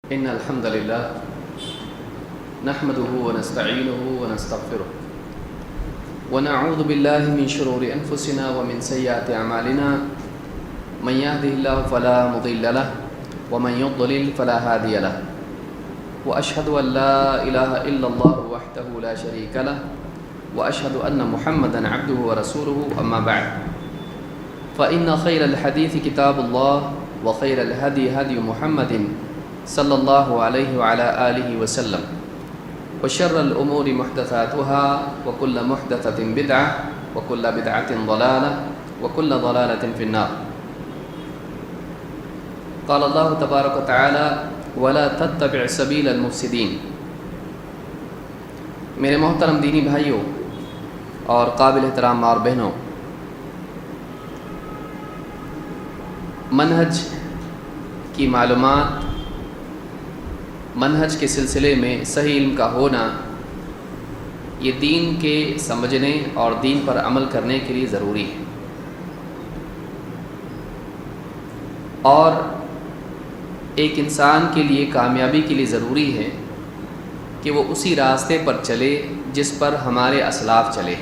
إن الحمد لله نحمده ونستعينه ونستغفره ونعوذ بالله من شرور أنفسنا ومن سيئات أعمالنا من يهده الله فلا مضل له ومن يضلل فلا هادي له وأشهد أن لا إله إلا الله وحده لا شريك له وأشهد أن محمدا عبده ورسوله أما بعد فإن خير الحديث كتاب الله وخير الهدي هدي محمد صلى الله عليه وعلى آله وسلم وشر الأمور محدثاتها وكل محدثة بدعة وكل بدعة ضلالة وكل ضلالة في النار. قال الله تبارك وتعالى ولا تتبع سبيل المفسدين. میرے محترم دینی بھائیوں اور قابل احترام ماں اور بہنوں، منہج کی معلومات، منہج کے سلسلے میں صحیح علم کا ہونا یہ دین کے سمجھنے اور دین پر عمل کرنے کے لیے ضروری ہے، اور ایک انسان کے لیے کامیابی کے لیے ضروری ہے کہ وہ اسی راستے پر چلے جس پر ہمارے اسلاف چلے.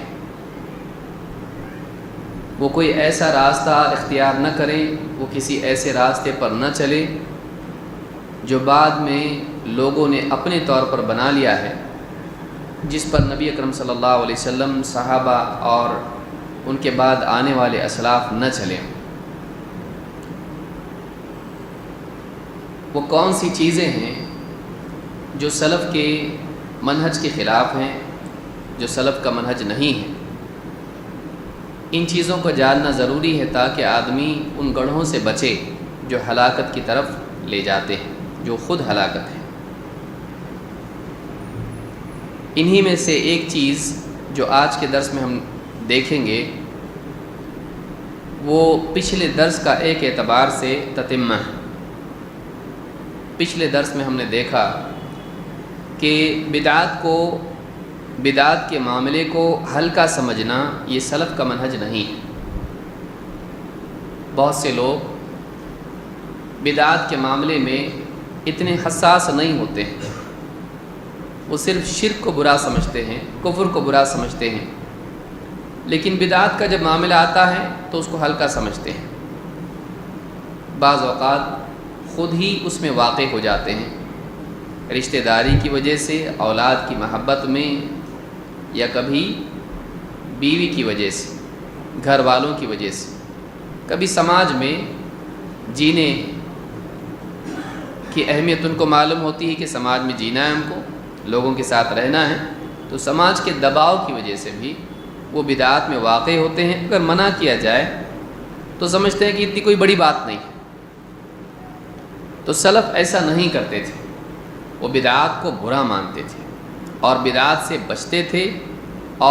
وہ کوئی ایسا راستہ اختیار نہ کریں، وہ کسی ایسے راستے پر نہ چلے جو بعد میں لوگوں نے اپنے طور پر بنا لیا ہے، جس پر نبی اکرم صلی اللہ علیہ وسلم، صحابہ اور ان کے بعد آنے والے اسلاف نہ چلیں. وہ کون سی چیزیں ہیں جو سلف کے منہج کے خلاف ہیں، جو سلف کا منہج نہیں ہے؟ ان چیزوں کو جاننا ضروری ہے تاکہ آدمی ان گڑھوں سے بچے جو ہلاکت کی طرف لے جاتے ہیں، جو خود ہلاکت ہے. انہی میں سے ایک چیز جو آج کے درس میں ہم دیکھیں گے وہ پچھلے درس کا ایک اعتبار سے تتمہ ہے. پچھلے درس میں ہم نے دیکھا کہ بدعات کے معاملے کو ہلکا سمجھنا یہ سلف کا منہج نہیں ہے. بہت سے لوگ بدعات کے معاملے میں اتنے حساس نہیں ہوتے ہیں، وہ صرف شرک کو برا سمجھتے ہیں، کفر کو برا سمجھتے ہیں، لیکن بدعات کا جب معاملہ آتا ہے تو اس کو ہلکا سمجھتے ہیں. بعض اوقات خود ہی اس میں واقع ہو جاتے ہیں، رشتہ داری کی وجہ سے، اولاد کی محبت میں، یا کبھی بیوی کی وجہ سے، گھر والوں کی وجہ سے، کبھی سماج میں جینے کی اہمیت ان کو معلوم ہوتی ہے کہ سماج میں جینا ہے، ہم کو لوگوں کے ساتھ رہنا ہے، تو سماج کے دباؤ کی وجہ سے بھی وہ بدعات میں واقع ہوتے ہیں. اگر منع کیا جائے تو سمجھتے ہیں کہ اتنی کوئی بڑی بات نہیں ہے. تو سلف ایسا نہیں کرتے تھے، وہ بدعات کو برا مانتے تھے اور بدعات سے بچتے تھے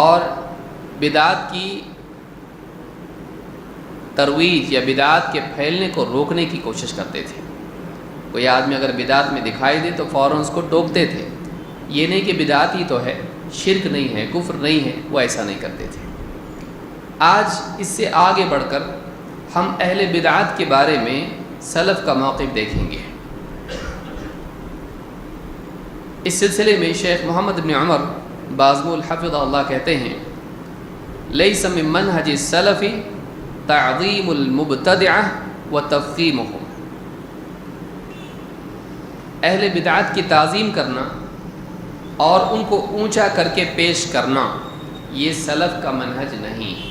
اور بدعات کی ترویج یا بدعات کے پھیلنے کو روکنے کی کوشش کرتے تھے. کوئی آدمی اگر بدعات میں دکھائی دے تو فوراً اس کو ٹوکتے تھے. یہ نہیں کہ بدعات ہی تو ہے، شرک نہیں ہے، کفر نہیں ہے، وہ ایسا نہیں کرتے تھے. آج اس سے آگے بڑھ کر ہم اہل بدعات کے بارے میں سلف کا موقف دیکھیں گے. اس سلسلے میں شیخ محمد بن عمر بازمول حفظہ اللہ کہتے ہیں لیس من منہج السلف تعظیم المبتدعہ وتفخیمہم. اہل بدعات کی تعظیم کرنا اور ان کو اونچا کر کے پیش کرنا یہ سلف کا منہج نہیں ہے.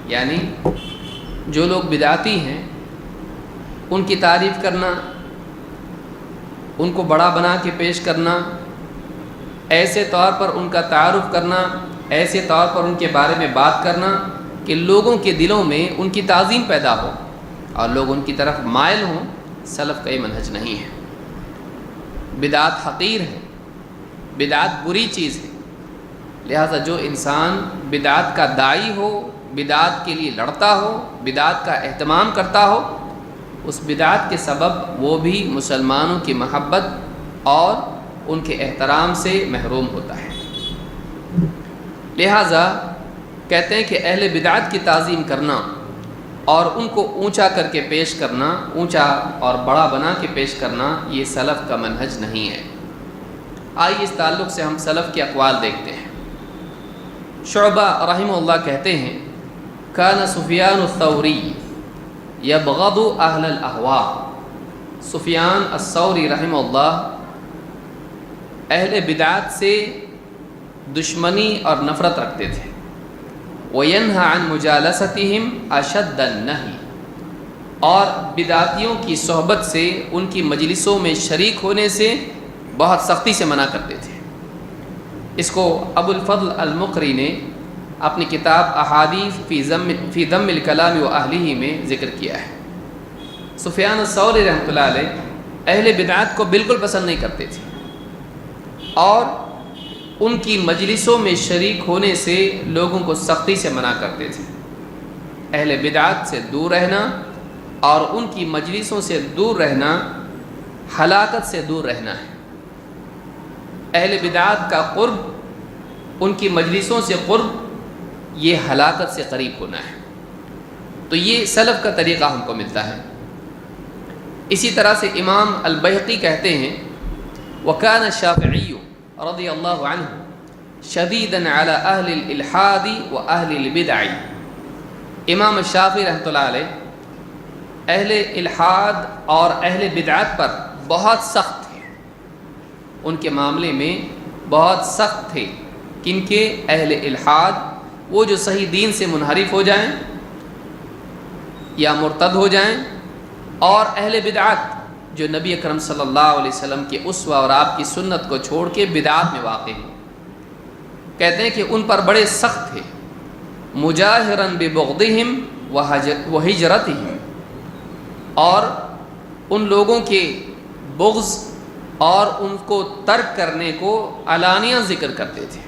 یعنی جو لوگ بدعتی ہیں ان کی تعریف کرنا، ان کو بڑا بنا کے پیش کرنا، ایسے طور پر ان کا تعارف کرنا، ایسے طور پر ان کے بارے میں بات کرنا کہ لوگوں کے دلوں میں ان کی تعظیم پیدا ہو اور لوگ ان کی طرف مائل ہوں، سلف کا یہ منہج نہیں ہے. بدعات حقیر ہے، بدعات بری چیز ہے. لہذا جو انسان بدعات کا داعی ہو، بدعات کے لیے لڑتا ہو، بدعات کا اہتمام کرتا ہو، اس بدعات کے سبب وہ بھی مسلمانوں کی محبت اور ان کے احترام سے محروم ہوتا ہے. لہذا کہتے ہیں کہ اہل بدعات کی تعظیم کرنا اور ان کو اونچا کر کے پیش کرنا، اونچا اور بڑا بنا کے پیش کرنا، یہ سلف کا منہج نہیں ہے۔ آئیے اس تعلق سے ہم سلف کے اقوال دیکھتے ہیں۔ شعبہ رحمہ اللہ کہتے ہیں کان سفیان الثوری یبغض اہل الاہواء، سفیان الثوری رحمہ اللہ اہل بدعات سے دشمنی اور نفرت رکھتے تھے۔ وَيَنْهَى عَنْ مُجَالَسَتِهِمْ أَشَدَّ النَّهِي، اور بدعاتیوں کی صحبت سے، ان کی مجلسوں میں شریک ہونے سے بہت سختی سے منع کرتے تھے۔ اس کو ابو الفضل المقری نے اپنی کتاب احادیث فی ذم الکلام و اہلہ میں ذکر کیا ہے۔ سفیان الثوری رحمۃ اللہ علیہ اہل بدعات کو بالکل پسند نہیں کرتے تھے، اور ان کی مجلسوں میں شریک ہونے سے لوگوں کو سختی سے منع کرتے تھے۔ اہل بدعات سے دور رہنا اور ان کی مجلسوں سے دور رہنا ہلاکت سے دور رہنا ہے۔ اہل بدعات کا قرب، ان کی مجلسوں سے قرب، یہ ہلاکت سے قریب ہونا ہے۔ تو یہ سلف کا طریقہ ہم کو ملتا ہے۔ اسی طرح سے امام البیہقی کہتے ہیں وَكَانَ الشَّافِعِيُّ رضی اللہ عنہ شدیداً علی اہل الالحاد و اہل البدع، امام الشافعی رحمۃ اللہ علیہ اہل الحاد اور اہل بدعات پر بہت سخت تھے، ان کے معاملے میں بہت سخت تھے۔ کن کے؟ اہل الحاد، وہ جو صحیح دین سے منحرف ہو جائیں یا مرتد ہو جائیں، اور اہل بدعات جو نبی اکرم صلی اللہ علیہ وسلم کے اسوہ اور آپ کی سنت کو چھوڑ کے بدعات میں واقع ہیں۔ کہتے ہیں کہ ان پر بڑے سخت تھے، مجاہراً ببغضہم وہجرتہم، اور ان لوگوں کے بغض اور ان کو ترک کرنے کو علانیہ ذکر کرتے تھے،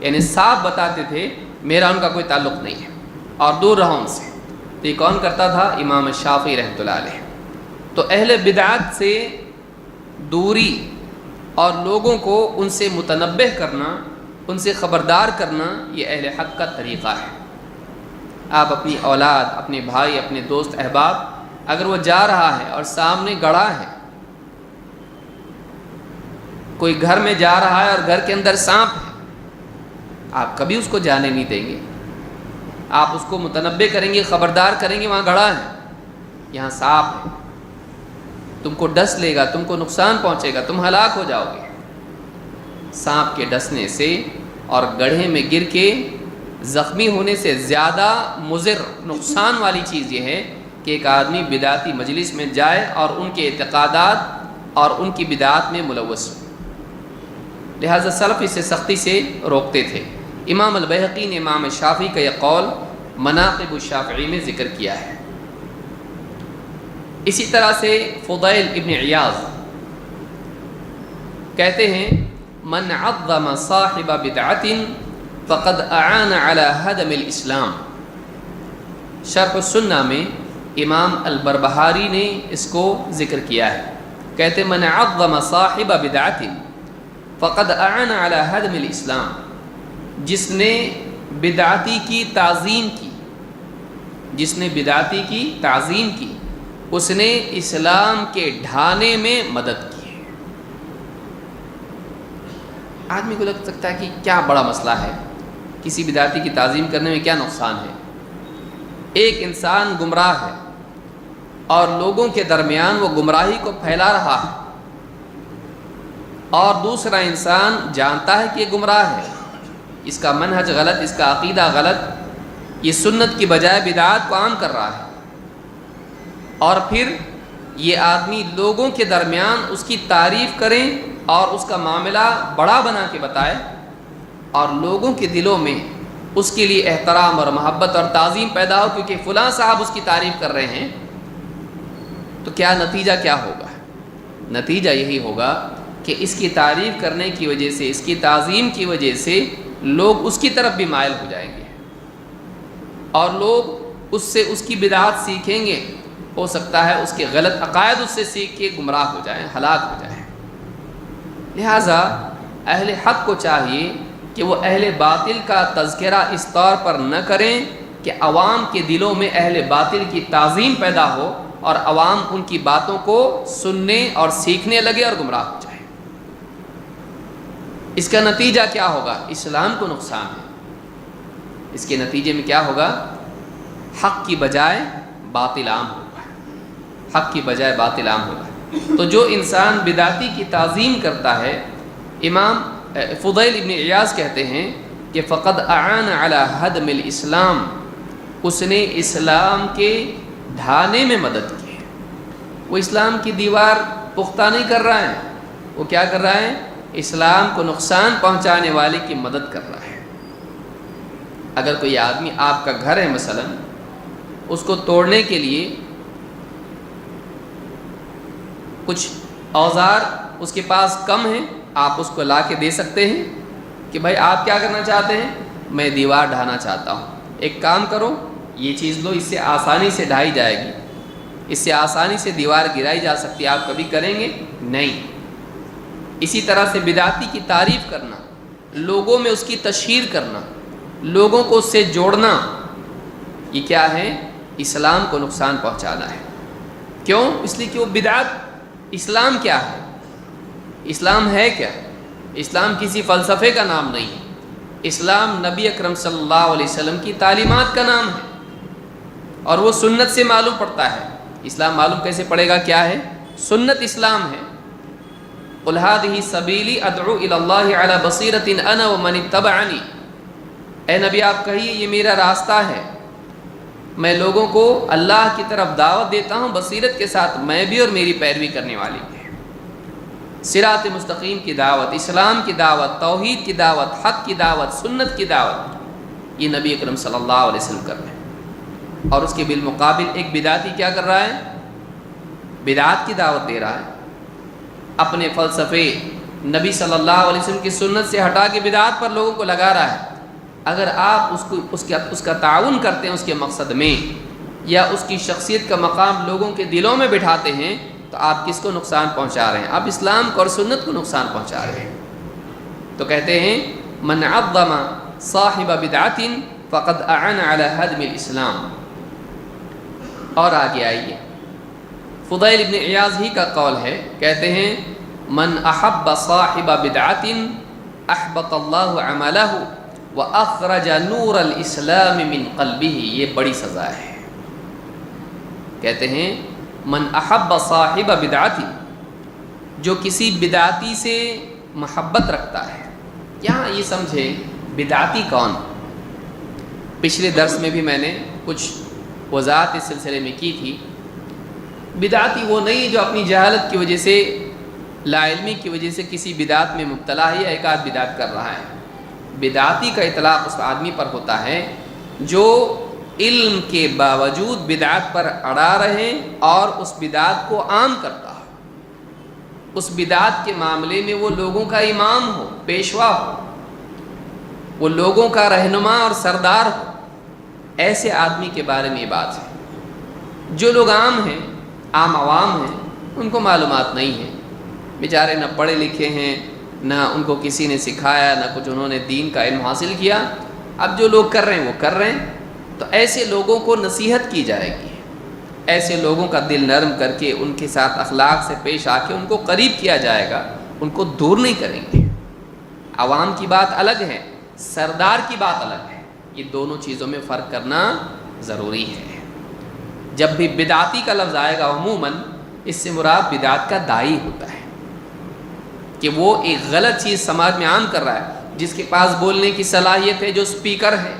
یعنی صاف بتاتے تھے میرا ان کا کوئی تعلق نہیں ہے اور دور رہو ان سے۔ تو یہ کون کرتا تھا؟ امام الشافعی رحمۃ اللہ علیہ۔ تو اہل بدعات سے دوری اور لوگوں کو ان سے متنبہ کرنا، ان سے خبردار کرنا، یہ اہل حق کا طریقہ ہے۔ آپ اپنی اولاد، اپنے بھائی، اپنے دوست احباب، اگر وہ جا رہا ہے اور سامنے گڑھا ہے، کوئی گھر میں جا رہا ہے اور گھر کے اندر سانپ ہے، آپ کبھی اس کو جانے نہیں دیں گے۔ آپ اس کو متنبہ کریں گے، خبردار کریں گے، وہاں گڑھا ہے، یہاں سانپ ہے، تم کو ڈس لے گا، تم کو نقصان پہنچے گا، تم ہلاک ہو جاؤ گے۔ سانپ کے ڈسنے سے اور گڑھے میں گر کے زخمی ہونے سے زیادہ مضر، نقصان والی چیز یہ ہے کہ ایک آدمی بدعتی مجلس میں جائے اور ان کے اعتقادات اور ان کی بدعات میں ملوث ہو۔ لہذا سلف اسے سختی سے روکتے تھے۔ امام البیہقی نے امام شافعی کا یہ قول مناقب الشافعی میں ذکر کیا ہے۔ اسی طرح سے فضیل ابن عیاض کہتے ہیں من عظم صاحب بدعۃ فقد اعان علی ہدم الاسلام۔ شرح السنہ میں امام البربہاری نے اس کو ذکر کیا ہے، کہتے من عظم صاحب بدعۃ فقد اعان علی ہدم الاسلام، جس نے بدعتی کی تعظیم کی، جس نے بدعتی کی تعظیم کی، اس نے اسلام کے ڈھانے میں مدد کی۔ آدمی کو لگ سکتا ہے کہ کیا بڑا مسئلہ ہے، کسی بدعتی کی تعظیم کرنے میں کیا نقصان ہے؟ ایک انسان گمراہ ہے اور لوگوں کے درمیان وہ گمراہی کو پھیلا رہا ہے، اور دوسرا انسان جانتا ہے کہ یہ گمراہ ہے، اس کا منہج غلط، اس کا عقیدہ غلط، یہ سنت کی بجائے بدعات کو عام کر رہا ہے، اور پھر یہ آدمی لوگوں کے درمیان اس کی تعریف کریں اور اس کا معاملہ بڑا بنا کے بتائے، اور لوگوں کے دلوں میں اس کے لیے احترام اور محبت اور تعظیم پیدا ہو کیونکہ فلاں صاحب اس کی تعریف کر رہے ہیں، تو کیا نتیجہ کیا ہوگا؟ نتیجہ یہی ہوگا کہ اس کی تعریف کرنے کی وجہ سے، اس کی تعظیم کی وجہ سے لوگ اس کی طرف بھی مائل ہو جائیں گے، اور لوگ اس سے اس کی بدعات سیکھیں گے، ہو سکتا ہے اس کے غلط عقائد اس سے سیکھ کے گمراہ ہو جائیں، ہلاک ہو جائیں۔ لہٰذا اہل حق کو چاہیے کہ وہ اہل باطل کا تذکرہ اس طور پر نہ کریں کہ عوام کے دلوں میں اہل باطل کی تعظیم پیدا ہو اور عوام ان کی باتوں کو سننے اور سیکھنے لگے اور گمراہ ہو جائے۔ اس کا نتیجہ کیا ہوگا؟ اسلام کو نقصان ہے۔ اس کے نتیجے میں کیا ہوگا؟ حق کی بجائے باطل عام ہوگا، حق کی بجائے باطل عام ہوگا۔ تو جو انسان بدعتی کی تعظیم کرتا ہے، امام فضیل ابن عیاض کہتے ہیں کہ فقد اعان علی ہدم الاسلام، اس نے اسلام کے ڈھانے میں مدد کی ہے۔ وہ اسلام کی دیوار پختہ نہیں کر رہا ہے، وہ کیا کر رہا ہے؟ اسلام کو نقصان پہنچانے والے کی مدد کر رہا ہے۔ اگر کوئی آدمی آپ کا گھر ہے مثلا، اس کو توڑنے کے لیے کچھ اوزار اس کے پاس کم ہیں، آپ اس کو لا کے دے سکتے ہیں کہ بھائی آپ کیا کرنا چاہتے ہیں؟ میں دیوار ڈھانا چاہتا ہوں، ایک کام کرو، یہ چیز لو، اس سے آسانی سے ڈھائی جائے گی، اس سے آسانی سے دیوار گرائی جا سکتی ہے، آپ کبھی کریں گے؟ نہیں۔ اسی طرح سے بدعتی کی تعریف کرنا، لوگوں میں اس کی تشہیر کرنا، لوگوں کو اس سے جوڑنا، یہ کیا ہے؟ اسلام کو نقصان پہنچانا ہے۔ کیوں؟ اس لیے کہ وہ بدعت، اسلام کیا ہے؟ اسلام ہے کیا؟ اسلام کسی فلسفے کا نام نہیں ہے، اسلام نبی اکرم صلی اللہ علیہ وسلم کی تعلیمات کا نام ہے، اور وہ سنت سے معلوم پڑتا ہے۔ اسلام معلوم کیسے پڑے گا کیا ہے؟ سنت اسلام ہے۔ قل هذه سبیلی ادعو الی اللہ علی بصیرۃ انا ومن اتبعنی، اے نبی آپ کہیے یہ میرا راستہ ہے، میں لوگوں کو اللہ کی طرف دعوت دیتا ہوں بصیرت کے ساتھ، میں بھی اور میری پیروی کرنے والے بھی۔ صراط مستقیم کی دعوت، اسلام کی دعوت، توحید کی دعوت، حق کی دعوت، سنت کی دعوت، یہ نبی اکرم صلی اللہ علیہ وسلم کر رہے ہیں۔ اور اس کے بالمقابل ایک بدعتی کیا کر رہا ہے؟ بدعات کی دعوت دے رہا ہے، اپنے فلسفے نبی صلی اللہ علیہ وسلم کی سنت سے ہٹا کے بدعات پر لوگوں کو لگا رہا ہے۔ اگر آپ اس کا تعاون کرتے ہیں اس کے مقصد میں، یا اس کی شخصیت کا مقام لوگوں کے دلوں میں بٹھاتے ہیں، تو آپ کس کو نقصان پہنچا رہے ہیں؟ آپ اسلام کو اور سنت کو نقصان پہنچا رہے ہیں۔ تو کہتے ہیں من عظم صاحب بدعۃ فقد اعان علی ہدم الاسلام۔ اور آگے آئیے، فضیل ابن عیاض ہی کا قول ہے، کہتے ہیں من احب صاحب بدعۃ احبط اللہ عملہ واخرج نور الاسلام من قلبہ۔ یہ بڑی سزا ہے۔ کہتے ہیں من احب صاحب بدعتی، جو کسی بدعتی سے محبت رکھتا ہے۔ یہاں یہ سمجھے بدعتی کون؟ پچھلے درس میں بھی میں نے کچھ وضاحت اس سلسلے میں کی تھی۔ بدعتی وہ نہیں جو اپنی جہالت کی وجہ سے، لا علمی کی وجہ سے کسی بدعت میں مبتلا ہے یا ایک آدھ بدعت کر رہا ہے۔ بدعتی کا اطلاق اس آدمی پر ہوتا ہے جو علم کے باوجود بدعت پر اڑا رہے اور اس بدعت کو عام کرتا ہو، اس بدعت کے معاملے میں وہ لوگوں کا امام ہو، پیشوا ہو، وہ لوگوں کا رہنما اور سردار ہو۔ ایسے آدمی کے بارے میں یہ بات ہے۔ جو لوگ عام ہیں، عام عوام ہیں، ان کو معلومات نہیں ہے، بیچارے نہ پڑھے لکھے ہیں، نہ ان کو کسی نے سکھایا، نہ کچھ انہوں نے دین کا علم حاصل کیا۔ اب جو لوگ کر رہے ہیں وہ کر رہے ہیں، تو ایسے لوگوں کو نصیحت کی جائے گی، ایسے لوگوں کا دل نرم کر کے ان کے ساتھ اخلاق سے پیش آ کے ان کو قریب کیا جائے گا، ان کو دور نہیں کریں گے۔ عوام کی بات الگ ہے، سردار کی بات الگ ہے، یہ دونوں چیزوں میں فرق کرنا ضروری ہے۔ جب بھی بدعتی کا لفظ آئے گا عموماً اس سے مراد بدعت کا داعی ہوتا ہے، کہ وہ ایک غلط چیز سماج میں عام کر رہا ہے، جس کے پاس بولنے کی صلاحیت ہے، جو سپیکر ہے،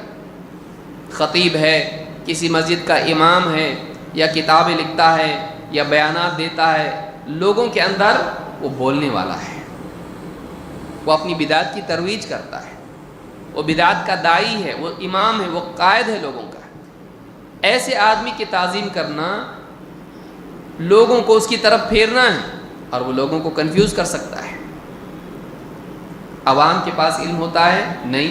خطیب ہے، کسی مسجد کا امام ہے، یا کتابیں لکھتا ہے یا بیانات دیتا ہے، لوگوں کے اندر وہ بولنے والا ہے، وہ اپنی بدعت کی ترویج کرتا ہے، وہ بدعت کا داعی ہے، وہ امام ہے، وہ قائد ہے لوگوں کا۔ ایسے آدمی کی تعظیم کرنا، لوگوں کو اس کی طرف پھیرنا ہے، اور وہ لوگوں کو کنفیوز کر سکتا ہے۔ عوام کے پاس علم ہوتا ہے نہیں،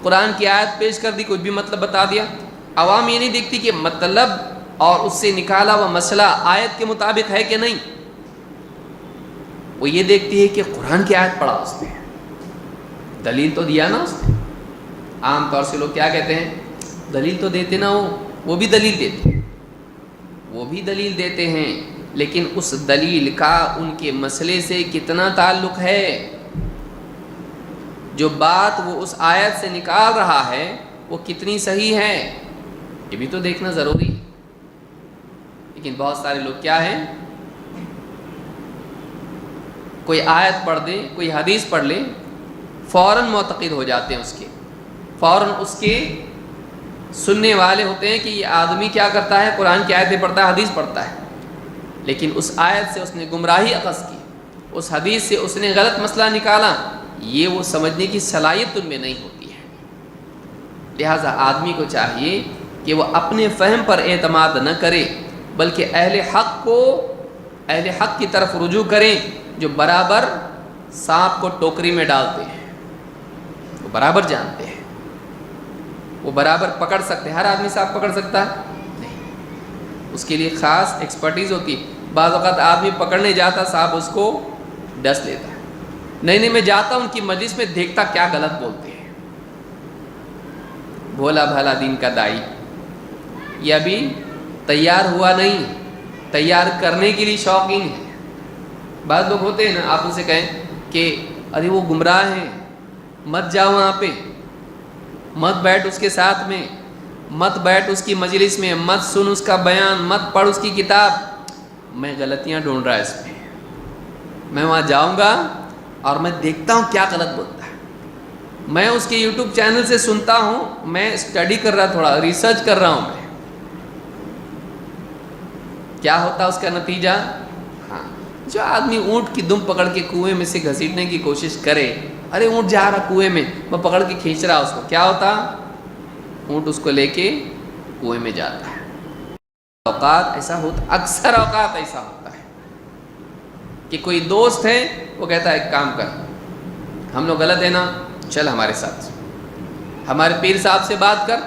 قرآن کی آیت پیش کر دی، کچھ بھی مطلب بتا دیا، عوام یہ نہیں دیکھتی کہ مطلب اور اس سے نکالا ہوا مسئلہ آیت کے مطابق ہے کہ نہیں، وہ یہ دیکھتی ہے کہ قرآن کی آیت پڑھا اس نے، دلیل تو دیا نا اس نے۔ عام طور سے لوگ کیا کہتے ہیں، دلیل تو دیتے نا، وہ بھی دلیل دیتے، وہ بھی دلیل دیتے ہیں، لیکن اس دلیل کا ان کے مسئلے سے کتنا تعلق ہے؟ جو بات وہ اس آیت سے نکال رہا ہے وہ کتنی صحیح ہے، یہ بھی تو دیکھنا ضروری ہے۔ لیکن بہت سارے لوگ کیا ہیں، کوئی آیت پڑھ دیں، کوئی حدیث پڑھ لیں، فوراً معتقد ہو جاتے ہیں، اس کے فوراً اس کے سننے والے ہوتے ہیں کہ یہ آدمی کیا کرتا ہے، قرآن کی آیتیں پڑھتا ہے، حدیث پڑھتا ہے، لیکن اس آیت سے اس نے گمراہی اخذ کی، اس حدیث سے اس نے غلط مسئلہ نکالا، یہ وہ سمجھنے کی صلاحیت ان میں نہیں ہوتی ہے۔ لہٰذا آدمی کو چاہیے کہ وہ اپنے فہم پر اعتماد نہ کرے، بلکہ اہل حق کی طرف رجوع کریں، جو برابر سانپ کو ٹوکری میں ڈالتے ہیں، وہ برابر جانتے ہیں، وہ برابر پکڑ سکتے ہیں۔ ہر آدمی سانپ پکڑ سکتا ہے نہیں، اس کے لیے خاص ایکسپرٹیز ہوتی ہے۔ بعض اوقات آدمی پکڑنے جاتا، سانپ اس کو ڈس لیتا ہے۔ نہیں میں جاتا ان کی مجلس میں، دیکھتا کیا غلط بولتے ہیں۔ بھولا بھالا دین کا دائی یہ ابھی تیار ہوا نہیں، تیار کرنے کے لیے شوقین ہے۔ بعض لوگ ہوتے ہیں نا، آپ ان سے کہیں کہ ارے وہ گمراہ ہیں، مت جاؤ وہاں پہ، مت بیٹھ اس کے ساتھ میں، مت بیٹھ اس کی مجلس میں، مت سن اس کا بیان، مت پڑھ اس کی کتاب۔ میں غلطیاں ڈھونڈ رہا اس میں، میں وہاں جاؤں گا اور میں دیکھتا ہوں کیا غلط بولتا ہے، میں اس کے یوٹیوب چینل سے سنتا ہوں، میں اسٹڈی کر رہا، تھوڑا ریسرچ کر رہا ہوں میں، کیا ہوتا اس کا نتیجہ۔ ہاں، جو آدمی اونٹ کی دم پکڑ کے کنویں میں سے گھسیٹنے کی کوشش کرے، ارے اونٹ جا رہا کنویں میں، میں پکڑ کے کھینچ رہا اس کو، کیا ہوتا، اونٹ اس کو لے کے کنویں میں جاتا ہے۔ اوقات ایسا ہوتا، اکثر اوقات ایسا ہوتا ہے کہ کوئی دوست ہے، وہ کہتا ہے ایک کام کر، ہم لوگ غلط ہیں نا، چل ہمارے ساتھ، ہمارے پیر صاحب سے بات کر،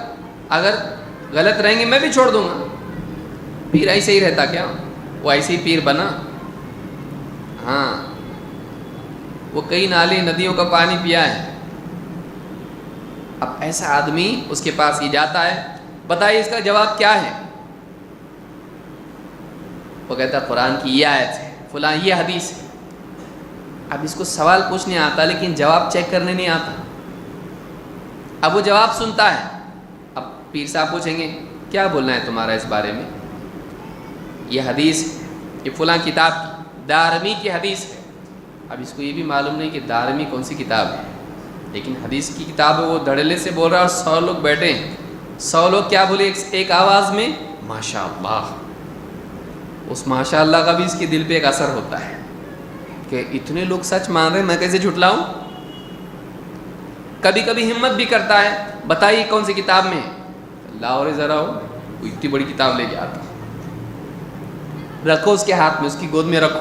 اگر غلط رہیں گے میں بھی چھوڑ دوں گا۔ پیر ایسے ہی رہتا کیا، وہ ایسے ہی پیر بنا؟ ہاں، وہ کئی نالے ندیوں کا پانی پیا ہے۔ اب ایسا آدمی اس کے پاس یہ جاتا ہے، بتائیے اس کا جواب کیا ہے؟ وہ کہتا ہے قرآن کی یہ آیت ہے، فلاں یہ حدیث ہے۔ اب اس کو سوال پوچھنے آتا لیکن جواب چیک کرنے نہیں آتا۔ اب وہ جواب سنتا ہے، اب پیر صاحب پوچھیں گے کیا بولنا ہے تمہارا اس بارے میں؟ یہ حدیث، یہ فلاں کتاب کی، دارمی کی حدیث ہے۔ اب اس کو یہ بھی معلوم نہیں کہ دارمی کون سی کتاب ہے، لیکن حدیث کی کتاب ہے، وہ دھڑلے سے بول رہا ہے اور 100 لوگ بیٹھے ہیں، 100 لوگ کیا بولے ایک آواز میں، ماشاء اللہ۔ اس ماشاء اللہ کا بھی اس کے دل پہ ایک اثر ہوتا ہے کہ اتنے لوگ سچ مان رہے ہیں، میں کیسے جھٹلاؤں۔ کبھی کبھی ہمت بھی کرتا ہے، بتائیے کون سی کتاب میں ہے؟ لاؤ رے ذرا، وہ اتنی بڑی کتاب لے کے آتا، رکھو اس کے ہاتھ میں، اس کی گود میں رکھو،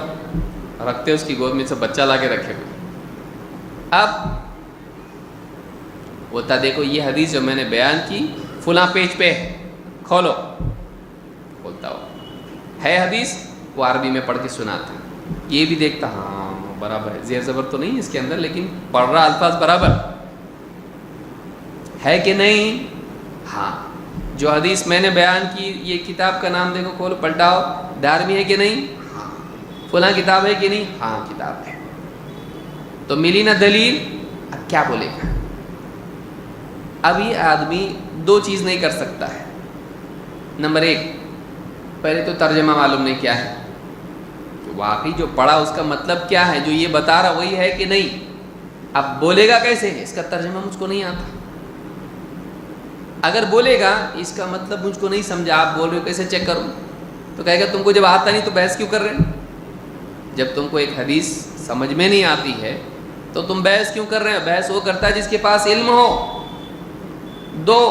رکھتے اس کی گود میں سے بچہ لا کے رکھے ہوئے۔ اب ہوتا دیکھو یہ حدیث جو میں نے بیان کی فلاں پیج پہ ہے، کھولو، کھولتا ہو ہے حدیث، وہ عربی میں پڑھ کے سناتا، یہ بھی دیکھتا ہاں برابر ہے، زیر زبر تو نہیں اس کے اندر لیکن پڑھ رہا الفاظ برابر ہے کہ نہیں؟ ہاں، جو حدیث میں نے بیان کی، یہ کتاب کا نام دیکھو، کھولو، پلٹاؤ، دارمی ہے کہ نہیں؟ ہاں۔ فلاں کتاب ہے کہ نہیں؟ ہاں کتاب ہے۔ تو ملی نا دلیل، اب کیا بولے گا؟ اب یہ آدمی دو چیز نہیں کر سکتا ہے۔ نمبر 1، پہلے تو ترجمہ معلوم نہیں کیا ہے، کہ واقعی جو پڑھا اس کا مطلب کیا ہے، جو یہ بتا رہا وہی ہے کہ نہیں۔ اب بولے گا کیسے، اس کا ترجمہ مجھ کو نہیں آتا۔ اگر بولے گا اس کا مطلب مجھ کو نہیں سمجھا، آپ بول رہے ہو کیسے چیک کروں، تو کہے گا تم کو جب آتا نہیں تو بحث کیوں کر رہے ہیں؟ جب تم کو ایک حدیث سمجھ میں نہیں آتی ہے تو تم بحث کیوں کر رہے ہیں؟ بحث وہ کرتا ہے جس کے پاس علم ہو۔ 2،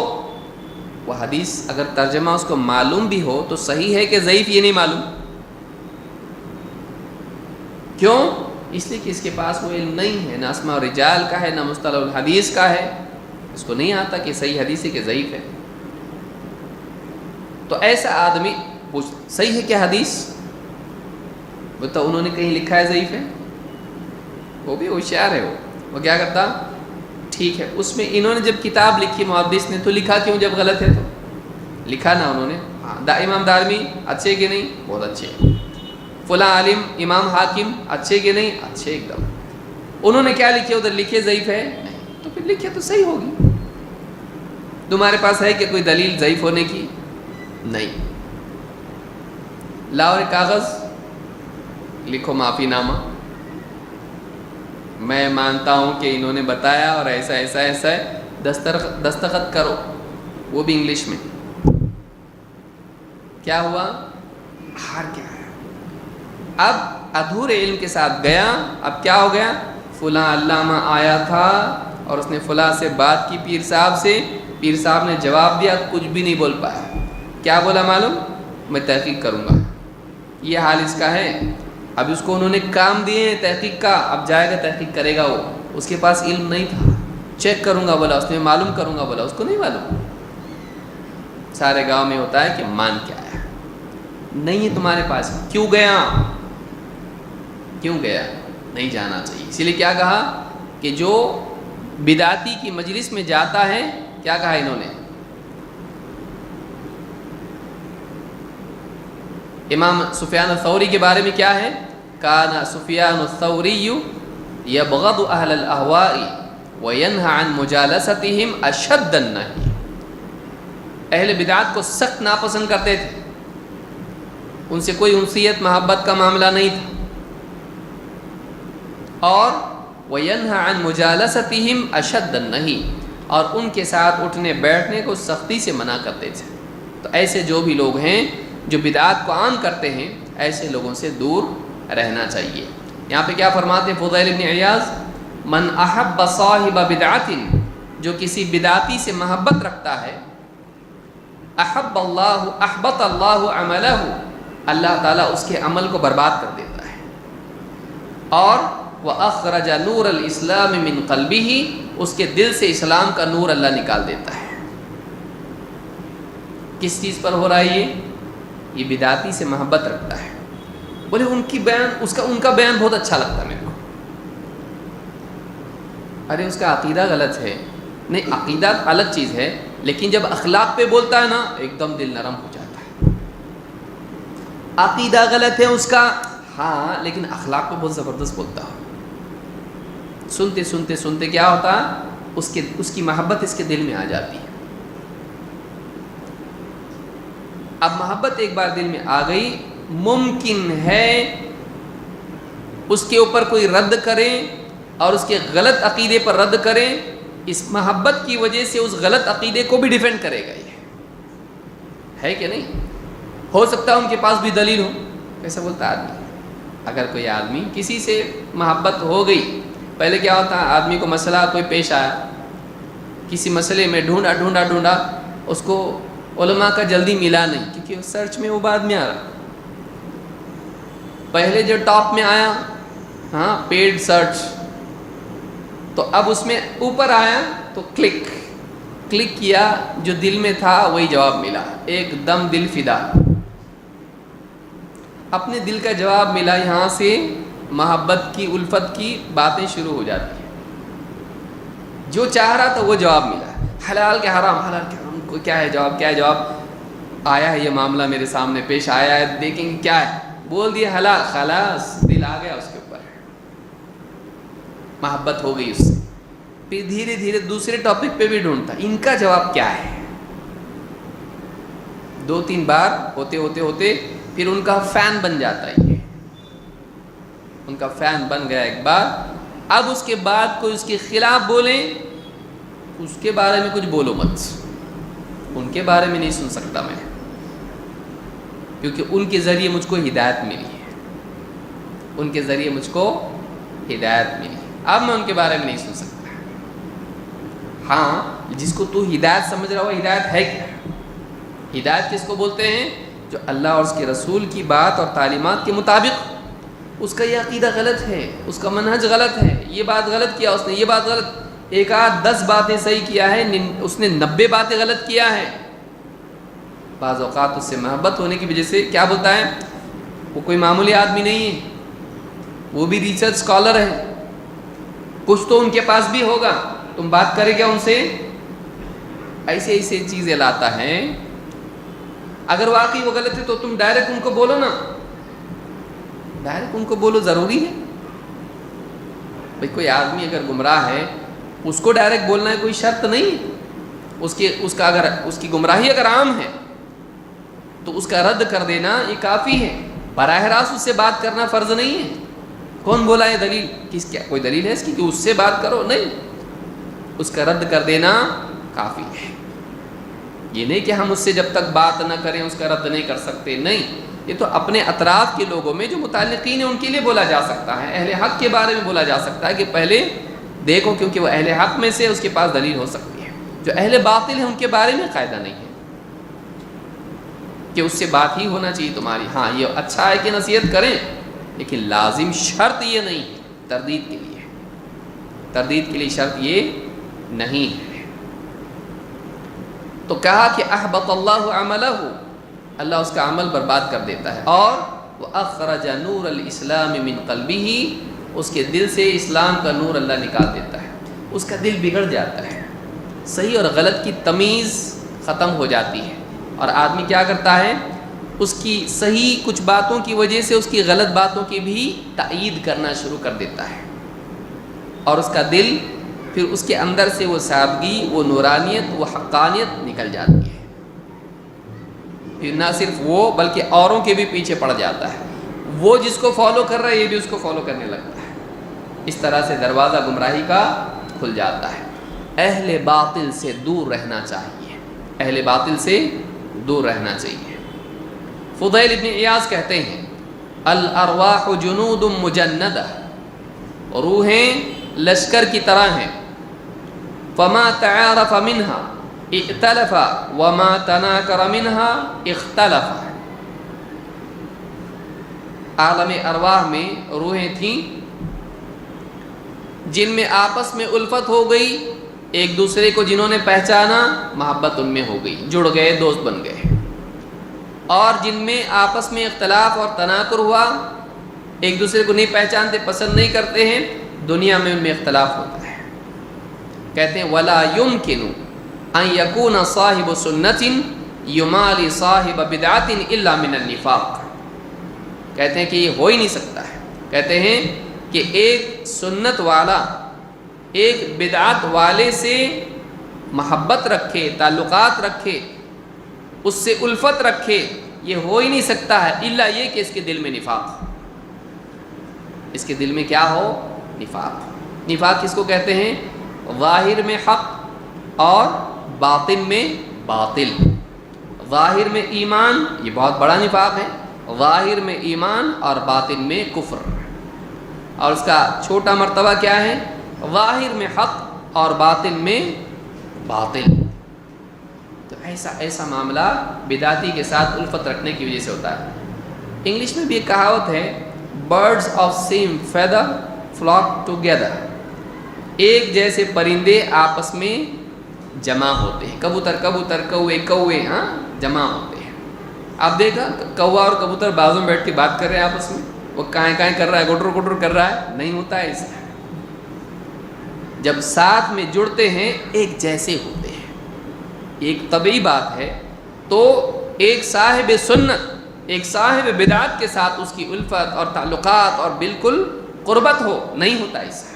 وہ حدیث اگر ترجمہ اس کو معلوم بھی ہو تو صحیح ہے کہ ضعیف یہ نہیں معلوم۔ کیوں؟ اس لیے کہ اس کے پاس وہ علم نہیں ہے، نہ اسماء الرجال کا ہے، نہ مصطلح الحدیث کا ہے، اس کو نہیں آتا کہ صحیح حدیث ہے کہ ضعیف ہے۔ تو ایسا آدمی صحیح ہے کیا حدیث؟ بتا انہوں نے کہیں لکھا ہے ضعیف ہے؟ وہ بھی ہوشیار ہے، وہ کیا کرتا، ٹھیک ہے، اس میں انہوں نے جب کتاب لکھی محدث نے تو لکھا کیوں جب غلط ہے تو لکھا نا انہوں نے. ہاں امام دارمی اچھے کہ نہیں؟ بہت اچھے. فلاں عالم امام حاکم اچھے کہ نہیں؟ اچھے ایک دم. انہوں نے کیا لکھے ادھر لکھے ضعیف ہے؟ نہیں. تو پھر لکھے تو صحیح ہوگی. تمہارے پاس ہے کہ کوئی دلیل ضعیف ہونے کی؟ نہیں. لاؤ ایک کاغذ لکھو معافی نامہ، میں مانتا ہوں کہ انہوں نے بتایا اور ایسا ایسا ایسا ہے، دستخط کرو، وہ بھی انگلش میں. کیا ہوا؟ ہار کیا ہے؟ اب ادھورے علم کے ساتھ گیا. اب کیا ہو گیا؟ فلاں علامہ آیا تھا اور اس نے فلاں سے بات کی پیر صاحب سے، پیر صاحب نے جواب دیا، کچھ بھی نہیں بول پایا. کیا بولا معلوم؟ میں تحقیق کروں گا. یہ حال اس کا ہے. اب اس کو انہوں نے کام دیے ہیں تحقیق کا، اب جائے گا تحقیق کرے گا. وہ اس کے پاس علم نہیں تھا. چیک کروں گا بولا، اس میں معلوم کروں گا بولا، اس کو نہیں معلوم. سارے گاؤں میں ہوتا ہے کہ مان کے آیا، نہیں ہے تمہارے پاس. کیوں گیا؟ کیوں گیا؟ نہیں جانا چاہیے. اسی لیے کیا کہا کہ جو بدعتی کی مجلس میں جاتا ہے، کیا کہا انہوں نے؟ امام سفیان الثوری کے بارے میں کیا ہے؟ کان سفیان الثوری یبغض اہل الاہواء وینہی عن مجالستہم اشد النہی. اہل بدعات کو سخت ناپسند کرتے تھے، ان سے کوئی انسیت محبت کا معاملہ نہیں تھا. اور وینہی عن مجالستہم اشد النہی، اور ان کے ساتھ اٹھنے بیٹھنے کو سختی سے منع کرتے تھے. تو ایسے جو بھی لوگ ہیں جو بدعات کو عام کرتے ہیں، ایسے لوگوں سے دور رہنا چاہیے. یہاں پہ کیا فرماتے ہیں فضیل بن عیاض؟ من احب صاحب بدعت، جو کسی بدعتی سے محبت رکھتا ہے، احبط اللہ عملہ، اللہ تعالیٰ اس کے عمل کو برباد کر دیتا ہے. اور وَأَخْرَجَ نُورَ الْإِسْلَامِ مِنْ قَلْبِهِ، اس کے دل سے اسلام کا نور اللہ نکال دیتا ہے. کس چیز پر ہو رہا ہے یہ بدعتی سے محبت رکھتا ہے. بولے ان کا بیان بہت اچھا لگتا ہے میرے کو. ارے اس کا عقیدہ غلط ہے. نہیں، عقیدہ الگ چیز ہے، لیکن جب اخلاق پہ بولتا ہے نا ایک دم دل نرم ہو جاتا ہے. عقیدہ غلط ہے اس کا، ہاں، لیکن اخلاق پہ بہت زبردست بولتا ہے. سنتے سنتے سنتے کیا ہوتا ہے، اس کی محبت اس کے دل میں آ جاتی ہے. اب محبت ایک بار دل میں آ گئی، ممکن ہے اس کے اوپر کوئی رد کرے اور اس کے غلط عقیدے پر رد کرے، اس محبت کی وجہ سے اس غلط عقیدے کو بھی ڈیفینڈ کرے گا. یہ ہے کہ نہیں؟ ہو سکتا ہے ان کے پاس بھی دلیل ہو. ایسا بولتا آدمی، اگر کوئی آدمی کسی سے محبت ہو گئی، پہلے کیا ہوتا ہے، آدمی کو مسئلہ کوئی پیش آیا، کسی مسئلے میں ڈھونڈا اس کو علماء کا جلدی ملا نہیں، کیونکہ سرچ میں وہ بعد میں آ رہا. پہلے جو ٹاپ میں آیا، ہاں، پیڈ سرچ، تو اب اس میں اوپر آیا تو کلک کیا، جو دل میں تھا وہی جواب ملا. ایک دم دل فدا، اپنے دل کا جواب ملا. یہاں سے محبت کی، الفت کی باتیں شروع ہو جاتی ہیں. جو چاہ رہا تھا وہ جواب ملا. حلال کے حرام، حلال کے حرام کو کیا ہے جواب، کیا ہے جواب آیا ہے. یہ معاملہ میرے سامنے پیش آیا ہے، دیکھیں گے کیا ہے. بول دیا حلال، خلاص دل آ گیا اس کے اوپر، محبت ہو گئی اس سے. پھر دھیرے دھیرے دوسرے ٹاپک پہ بھی ڈھونڈتا ان کا جواب کیا ہے. 2-3 بار ہوتے ہوتے ہوتے پھر ان کا فین بن جاتا ہے. یہ ان کا فین بن گیا ایک بار. اب اس کے بعد کوئی اس کے خلاف بولے، اس کے بارے میں کچھ بولو مت، ان کے بارے میں نہیں سن سکتا میں، کیونکہ ان کے ذریعے مجھ کو ہدایت ملی ہے. ان کے ذریعے مجھ کو ہدایت ملی، اب میں ان کے بارے میں نہیں سن سکتا. ہاں، جس کو تو ہدایت سمجھ رہا ہو، ہدایت ہے کیا؟ ہدایت کس کو بولتے ہیں؟ جو اللہ اور اس کے رسول کی بات اور تعلیمات کے مطابق، اس کا یہ عقیدہ غلط ہے، اس کا منہج غلط ہے، یہ بات غلط کیا اس نے، یہ بات غلط، 10 باتیں صحیح کیا ہے، اس نے 90 باتیں غلط کیا ہے. بعض اوقات اس سے محبت ہونے کی وجہ سے کیا بولتا ہے، وہ کوئی معمولی آدمی نہیں ہے، وہ بھی ریسرچ اسکالر ہے، کچھ تو ان کے پاس بھی ہوگا. تم بات کرے کیا ان سے؟ ایسے ایسے چیزیں لاتا ہے. اگر واقعی وہ غلط ہے تو تم ڈائریکٹ ان کو بولو نا, ڈائریکٹ ان کو بولو, ضروری ہے بھئی. کوئی آدمی اگر گمراہ ہے اس کو ڈائریکٹ بولنا ہے کوئی شرط نہیں ہے. اس کی گمراہی اگر عام ہے تو اس کا رد کر دینا یہ کافی ہے. براہ راست اس سے بات کرنا فرض نہیں ہے. کون بولا ہے دلیل؟ کیا کوئی دلیل ہے اس کی کہ اس سے بات کرو؟ نہیں, اس کا رد کر دینا کافی ہے. یہ نہیں کہ ہم اس سے جب تک بات نہ کریں اس کا رد نہیں کر سکتے, نہیں. یہ تو اپنے اطراف کے لوگوں میں جو متعلقین ہیں ان کے لیے بولا جا سکتا ہے. اہل حق کے بارے میں بولا جا سکتا ہے کہ پہلے دیکھو, کیونکہ وہ اہل حق میں سے اس کے پاس دلیل ہو سکتی ہے. جو اہل باطل ہیں ان کے بارے میں قاعدہ نہیں ہے کہ اس سے بات ہی ہونا چاہیے تمہاری. ہاں یہ اچھا ہے کہ نصیحت کریں, لیکن لازم شرط یہ نہیں ہے. تردید کے لیے شرط یہ نہیں ہے. تو کہا کہ احبط اللہ عملہ, اللہ اس کا عمل برباد کر دیتا ہے. اور وَأَخْرَجَ نُورَ الْإِسْلَامِ مِنْ قَلْبِهِ, اس کے دل سے اسلام کا نور اللہ نکال دیتا ہے. اس کا دل بگڑ جاتا ہے, صحیح اور غلط کی تمیز ختم ہو جاتی ہے, اور آدمی کیا کرتا ہے, اس کی صحیح کچھ باتوں کی وجہ سے اس کی غلط باتوں کی بھی تائید کرنا شروع کر دیتا ہے, اور اس کا دل پھر اس کے اندر سے وہ سادگی, وہ نورانیت, وہ حقانیت نکل جاتی ہے. پھر نہ صرف وہ بلکہ اوروں کے بھی پیچھے پڑ جاتا ہے. وہ جس کو فالو کر رہا ہے یہ بھی اس کو فالو کرنے لگتا ہے. اس طرح سے دروازہ گمراہی کا کھل جاتا ہے. اہل باطل سے دور رہنا چاہیے, اہل باطل سے دور رہنا چاہیے. فضیل ابن عیاض کہتے ہیں الارواح جنود مجندہ, روحیں لشکر کی طرح ہیں. فما تعارف منها ائتلف وما تناکر منها اختلف. عالم ارواح میں روحیں تھیں جن میں آپس میں الفت ہو گئی, ایک دوسرے کو جنہوں نے پہچانا محبت ان میں ہو گئی, جڑ گئے, دوست بن گئے. اور جن میں آپس میں اختلاف اور تناکر ہوا, ایک دوسرے کو نہیں پہچانتے, پسند نہیں کرتے ہیں, دنیا میں ان میں اختلاف ہوتا ہے. کہتے ہیں ولا يمكن ان يكون صاحب سنة يمالي صاحب بدعة الا من النفاق. کہتے ہیں کہ یہ ہو ہی نہیں سکتا ہے. کہتے ہیں کہ ایک سنت والا ایک بدعت والے سے محبت رکھے, تعلقات رکھے, اس سے الفت رکھے, یہ ہو ہی نہیں سکتا ہے الا یہ کہ اس کے دل میں نفاق, اس کے دل میں کیا ہو, نفاق. نفاق کس کو کہتے ہیں؟ ظاہر میں حق اور باطن میں باطل. ظاہر میں ایمان, یہ بہت بڑا نفاق ہے, ظاہر میں ایمان اور باطن میں کفر. اور اس کا چھوٹا مرتبہ کیا ہے؟ ظاہر میں حق اور باطن میں باطل. تو ایسا معاملہ بدعتی کے ساتھ الفت رکھنے کی وجہ سے ہوتا ہے. انگلش میں بھی ایک کہاوت ہے birds of same feather flock together. ایک جیسے پرندے آپس میں جمع ہوتے ہیں. کبوتر کبوتر, کوے کوے, ہاں جمع ہوتے ہیں. آپ دیکھا کوا اور کبوتر بازو میں بیٹھ کے بات کر رہے ہیں آپس میں, وہ کائیں کائیں کر رہا ہے, گٹر گٹر کر رہا ہے, نہیں ہوتا ہے ایسا. جب ساتھ میں جڑتے ہیں ایک جیسے ہوتے ہیں, ایک طبعی بات ہے. تو ایک صاحب سنت ایک صاحب بدعت کے ساتھ اس کی الفت اور تعلقات اور بالکل قربت ہو, نہیں ہوتا ایسا.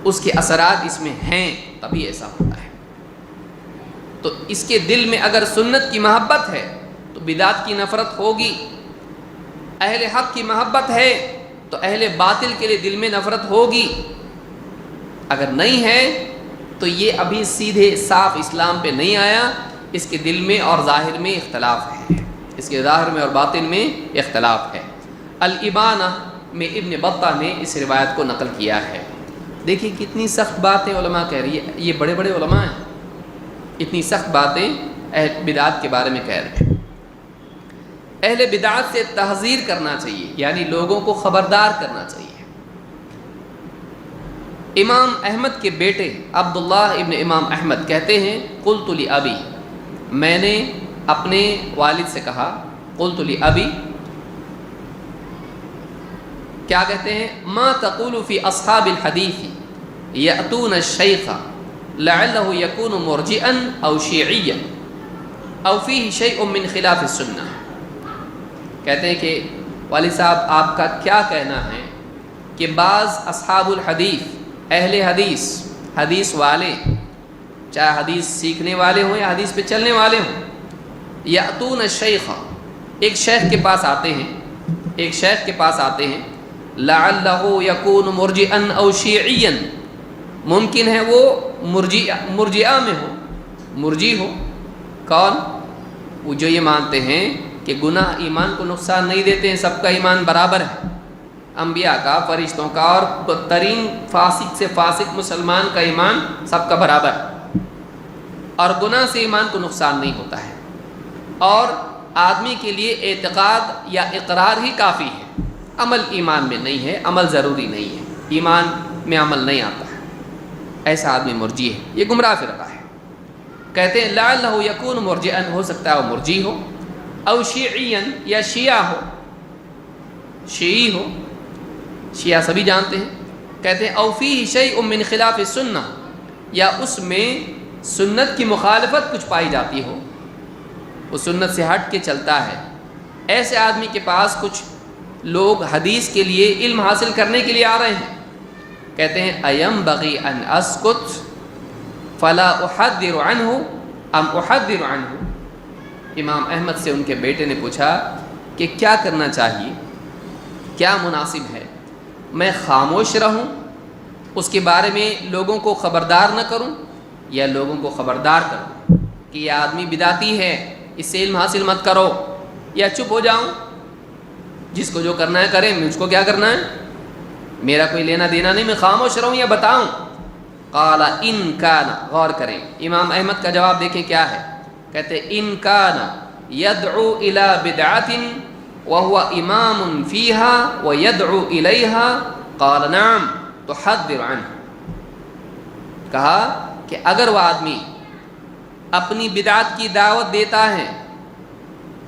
اس کے اثرات اس میں ہیں تبھی ایسا ہوتا ہے. تو اس کے دل میں اگر سنت کی محبت ہے تو بدعت کی نفرت ہوگی. اہل حق کی محبت ہے تو اہل باطل کے لیے دل میں نفرت ہوگی. اگر نہیں ہے تو یہ ابھی سیدھے صاف اسلام پہ نہیں آیا, اس کے دل میں اور ظاہر میں اختلاف ہے, اس کے ظاہر میں اور باطن میں اختلاف ہے. الابانہ میں ابن بطہ نے اس روایت کو نقل کیا ہے. دیکھیں کتنی سخت باتیں علماء کہہ رہی ہے, یہ بڑے بڑے علماء ہیں, اتنی سخت باتیں اہل بدعات کے بارے میں کہہ رہے ہیں. اہل بدعات سے تحذیر کرنا چاہیے, یعنی لوگوں کو خبردار کرنا چاہیے. امام احمد کے بیٹے عبداللہ ابن امام احمد کہتے ہیں قلت لابی, میں نے اپنے والد سے کہا, قلت لابی کیا کہتے ہیں, ما تقول فی اصحاب الحدیث یأتون الشیخ لعلہ یکون مرجئا او شیعیا او فیہ شیء من خلاف السنہ. کہتے ہیں کہ والد صاحب آپ کا کیا کہنا ہے کہ بعض اصحاب الحدیث، اہل حدیث، حدیث والے، چاہے حدیث سیکھنے والے ہوں یا حدیث پہ چلنے والے ہوں، یأتون الشیخ، ایک شیخ کے پاس آتے ہیں، ایک شیخ کے پاس آتے ہیں، لعلہ یکون مرجئا او شیعیا، ممکن ہے وہ مرجئہ میں ہو، مرجی ہو. کون؟ وہ جو یہ مانتے ہیں کہ گناہ ایمان کو نقصان نہیں دیتے ہیں، سب کا ایمان برابر ہے، انبیاء کا، فرشتوں کا، اور بدترین فاسق سے فاسق مسلمان کا ایمان سب کا برابر ہے، اور گناہ سے ایمان کو نقصان نہیں ہوتا ہے، اور آدمی کے لیے اعتقاد یا اقرار ہی کافی ہے، عمل ایمان میں نہیں ہے، عمل ضروری نہیں ہے، ایمان میں عمل نہیں آتا ہے. ایسا آدمی مرجی ہے، یہ گمراہ فرقہ ہے. کہتے ہیں لعلہ یکون مرجئا، ہو سکتا ہے وہ مرجی ہو، او شیعیا، یا شیعہ ہو، شیعی ہو، شیعہ سبھی جانتے ہیں. کہتے ہیں او فیہ شیء من خلاف السنہ، یا اس میں سنت کی مخالفت کچھ پائی جاتی ہو، وہ سنت سے ہٹ کے چلتا ہے. ایسے آدمی کے پاس کچھ لوگ حدیث کے لیے، علم حاصل کرنے کے لیے آ رہے ہیں. کہتے ہیں ایم بغی ان اسکت فلا احذر عنہ ام احذر عنہ. امام احمد سے ان کے بیٹے نے پوچھا کہ کیا کرنا چاہیے، کیا مناسب ہے، میں خاموش رہوں، اس کے بارے میں لوگوں کو خبردار نہ کروں، یا لوگوں کو خبردار کروں کہ یہ آدمی بدعتی ہے، اس سے علم حاصل مت کرو، یا چپ ہو جاؤں، جس کو جو کرنا ہے کریں، مجھ کو کیا کرنا ہے، میرا کوئی لینا دینا نہیں، میں خاموش رہوں یا بتاؤں. قال ان کان، غور کریں امام احمد کا جواب دیکھیں کیا ہے. کہتے ان کان یدعو الی بدعۃ وهو امام فیہا ویدعو الیہا قال نعم تحذر عنہ. کہا کہ اگر وہ آدمی اپنی بدعت کی دعوت دیتا ہے،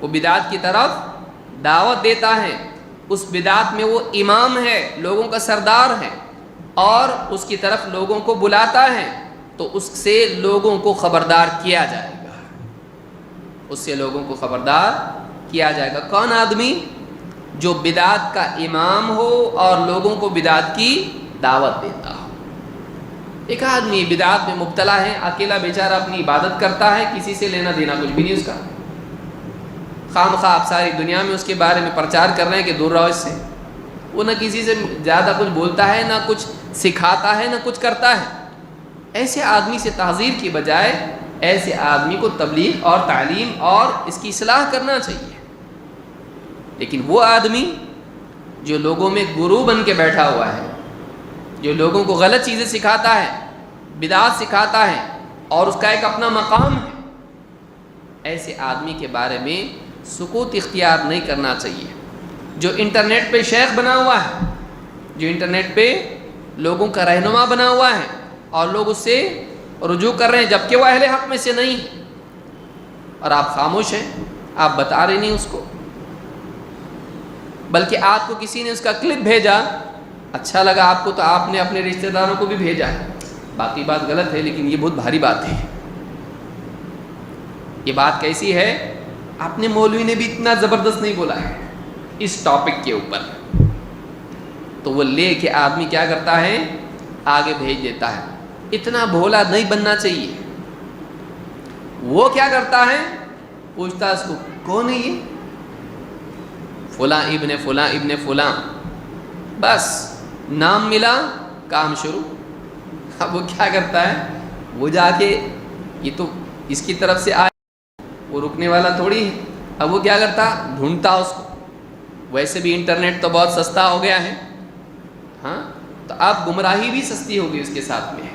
وہ بدعت کی طرف دعوت دیتا ہے، اس بدعت میں وہ امام ہے، لوگوں کا سردار ہے، اور اس کی طرف لوگوں کو بلاتا ہے، تو اس سے لوگوں کو خبردار کیا جائے گا، اس سے لوگوں کو خبردار کیا جائے گا. کون آدمی؟ جو بدعت کا امام ہو اور لوگوں کو بدعت کی دعوت دیتا ہو. ایک آدمی بدعت میں مبتلا ہے، اکیلا بیچارہ اپنی عبادت کرتا ہے، کسی سے لینا دینا کچھ بھی نہیں اس کا، خام خواہ آپ ساری دنیا میں اس کے بارے میں پرچار کر رہے ہیں کہ دور رہو اس سے. وہ نہ کسی سے زیادہ کچھ بولتا ہے، نہ کچھ سکھاتا ہے، نہ کچھ کرتا ہے. ایسے آدمی سے تعذیر کی بجائے ایسے آدمی کو تبلیغ اور تعلیم اور اس کی اصلاح کرنا چاہیے. لیکن وہ آدمی جو لوگوں میں گرو بن کے بیٹھا ہوا ہے، جو لوگوں کو غلط چیزیں سکھاتا ہے، بدعات سکھاتا ہے، اور اس کا ایک اپنا مقام ہے، ایسے آدمی کے بارے میں سکوت اختیار نہیں کرنا چاہیے. جو انٹرنیٹ پہ شیخ بنا ہوا ہے، جو انٹرنیٹ پہ لوگوں کا رہنما بنا ہوا ہے، اور لوگ اس سے رجوع کر رہے ہیں جبکہ وہ اہل حق میں سے نہیں ہے، اور آپ خاموش ہیں، آپ بتا رہے نہیں اس کو، بلکہ آپ کو کسی نے اس کا کلپ بھیجا، اچھا لگا آپ کو تو آپ نے اپنے رشتہ داروں کو بھی بھیجا ہے. باقی بات غلط ہے، لیکن یہ بہت بھاری بات ہے. یہ بات کیسی ہے؟ اپنے مولوی نے بھی اتنا زبردست نہیں بولا ہے اس ٹاپک کے اوپر، تو وہ لے کے آدمی کیا کرتا ہے، آگے بھیج دیتا ہے. اتنا بھولا نہیں بننا چاہیے. وہ کیا کرتا ہے، پوچھتا ہے اس کو کون ہے یہ، فلاں ابن فلاں ابن فلاں، بس نام ملا کام شروع. اب وہ کیا کرتا ہے، وہ جا کے یہ تو اس کی طرف سے آئے، وہ رکنے والا تھوڑی ہے. اب وہ کیا کرتا، ڈھونڈتا اس کو. ویسے بھی انٹرنیٹ تو بہت سستا ہو گیا ہے، ہاں، تو اب گمراہی بھی سستی ہوگی اس کے ساتھ میں.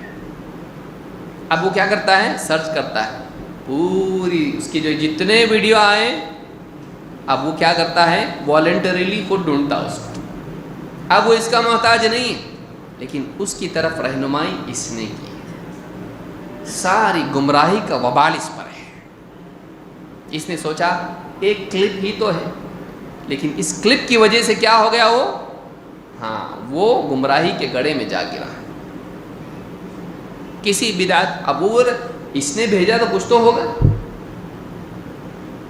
اب وہ کیا کرتا ہے، سرچ کرتا ہے پوری اس کی جو جتنے ویڈیو آئے، اب وہ کیا کرتا ہے، والنٹریلی خود ڈھونڈتا اس کو. اب وہ اس کا محتاج نہیں ہے، لیکن اس کی طرف رہنمائی اس نے کی. ساری گمراہی کا وبال اس پر ہے. اس نے سوچا ایک کلپ ہی تو ہے، لیکن اس کلپ کی وجہ سے کیا ہو گیا، وہ ہاں وہ گمراہی کے گڑھے میں جا گرا. کسی بدعت، اب وہ اس نے بھیجا تو کچھ تو ہوگا،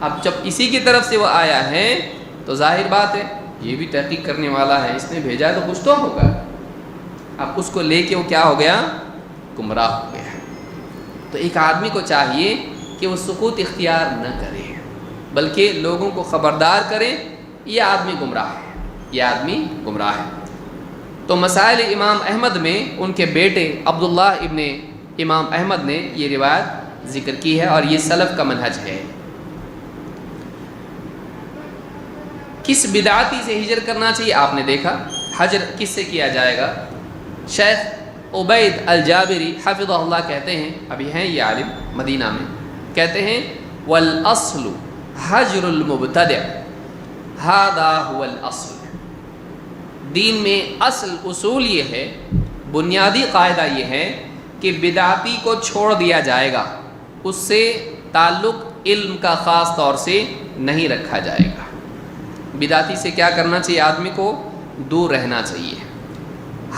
اب جب اسی کی طرف سے وہ آیا ہے تو ظاہر بات ہے یہ بھی تحقیق کرنے والا ہے، اس نے بھیجا تو کچھ تو ہوگا، اب اس کو لے کے وہ کیا ہو گیا؟ گمراہ ہو گیا۔ تو ایک آدمی کو چاہیے کہ وہ سکوت اختیار نہ کرے بلکہ لوگوں کو خبردار کرے یہ آدمی گمراہ ہے، یہ آدمی گمراہ ہے۔ تو مسائل امام احمد میں ان کے بیٹے عبداللہ ابن امام احمد نے یہ روایت ذکر کی ہے اور یہ سلف کا منہج ہے۔ کس بدعتی سے ہجر کرنا چاہیے؟ آپ نے دیکھا حجر کس سے کیا جائے گا؟ شیخ عبید الجابری حفظہ اللہ کہتے ہیں، ابھی ہیں یہ عالم مدینہ میں، کہتے ہیں والاصل حجر المبتدع ھذا هو الاصل، دین میں اصول یہ ہے، بنیادی قاعدہ یہ ہے کہ بدعتی کو چھوڑ دیا جائے گا، اس سے تعلق علم کا خاص طور سے نہیں رکھا جائے گا۔ بدعتی سے کیا کرنا چاہیے؟ آدمی کو دور رہنا چاہیے۔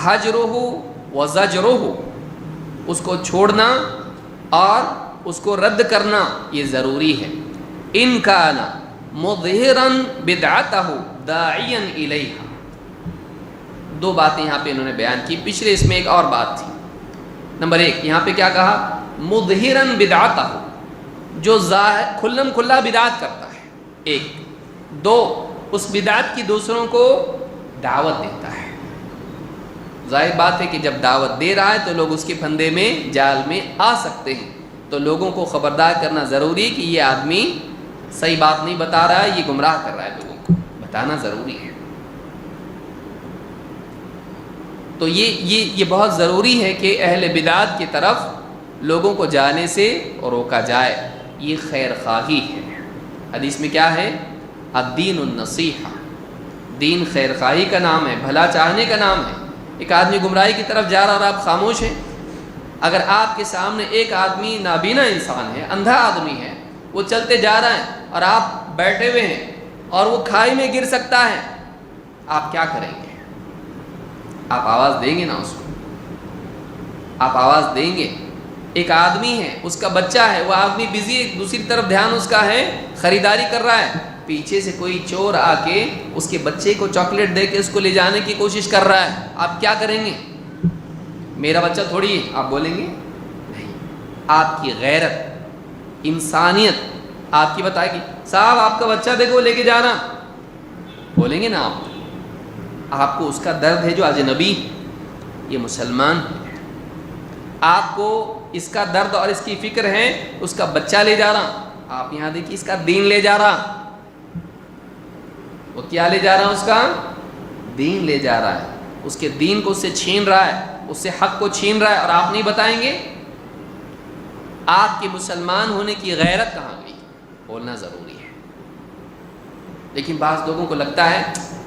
حجرہ و زجرہ، اس کو چھوڑنا اور اس کو رد کرنا یہ ضروری ہے۔ ان کان مظہرا بدعتہ داعیا الیہا، دو باتیں یہاں پہ انہوں نے بیان کی، پچھلے اس میں ایک اور بات تھی۔ نمبر ایک یہاں پہ کیا کہا؟ مظہرا بدعتہ، جو کھلم کھلا بدعت کرتا ہے، ایک۔ دو، اس بدعت کی دوسروں کو دعوت دیتا ہے۔ ظاہر بات ہے کہ جب دعوت دے رہا ہے تو لوگ اس کے پھندے میں جال میں آ سکتے ہیں، تو لوگوں کو خبردار کرنا ضروری ہے کہ یہ آدمی صحیح بات نہیں بتا رہا ہے، یہ گمراہ کر رہا ہے، لوگوں کو بتانا ضروری ہے۔ تو یہ بہت ضروری ہے کہ اہل بدعت کی طرف لوگوں کو جانے سے روکا جائے، یہ خیر خواہی ہے۔ حدیث میں کیا ہے؟ الدین النصیحہ، دین خیر خواہی کا نام ہے، بھلا چاہنے کا نام ہے۔ ایک آدمی گمراہی کی طرف جا رہا اور آپ خاموش ہیں، اگر آپ کے سامنے ایک آدمی نابینا انسان ہے، اندھا آدمی ہے، وہ چلتے جا رہا ہے اور آپ بیٹھے ہوئے ہیں اور وہ کھائی میں گر سکتا ہے، آپ کیا کریں گے؟ آپ آواز دیں گے نا اس کو؟ آپ آواز دیں گے؟ ایک آدمی ہے، اس کا بچہ ہے، وہ آدمی بزی ہے، دوسری طرف دھیان اس کا ہے، خریداری کر رہا ہے، پیچھے سے کوئی چور آ کے اس کے بچے کو چاکلیٹ دے کے اس کو لے جانے کی کوشش کر رہا ہے، آپ کیا کریں گے؟ میرا بچہ تھوڑی ہے، آپ بولیں گے؟ نہیں۔ آپ کی غیرت، انسانیت آپ کی بتائے گی صاحب آپ کا بچہ دیکھو لے کے جانا، بولیں گے نا آپ؟ آپ کو اس کا درد ہے جو اجنبی، یہ مسلمان ہے، آپ کو اس کا درد اور اس کی فکر ہے، اس کا بچہ لے جا رہا، آپ یہاں دیکھیے اس کا دین لے جا رہا، وہ کیا لے جا رہا ہے؟ اس کا دین لے جا رہا ہے، اس کے دین کو اس سے چھین رہا ہے، اس سے حق کو چھین رہا ہے، اور آپ نہیں بتائیں گے؟ آپ کے مسلمان ہونے کی غیرت کہاں گئی؟ بولنا ضروری ہے۔ لیکن بعض لوگوں کو لگتا ہے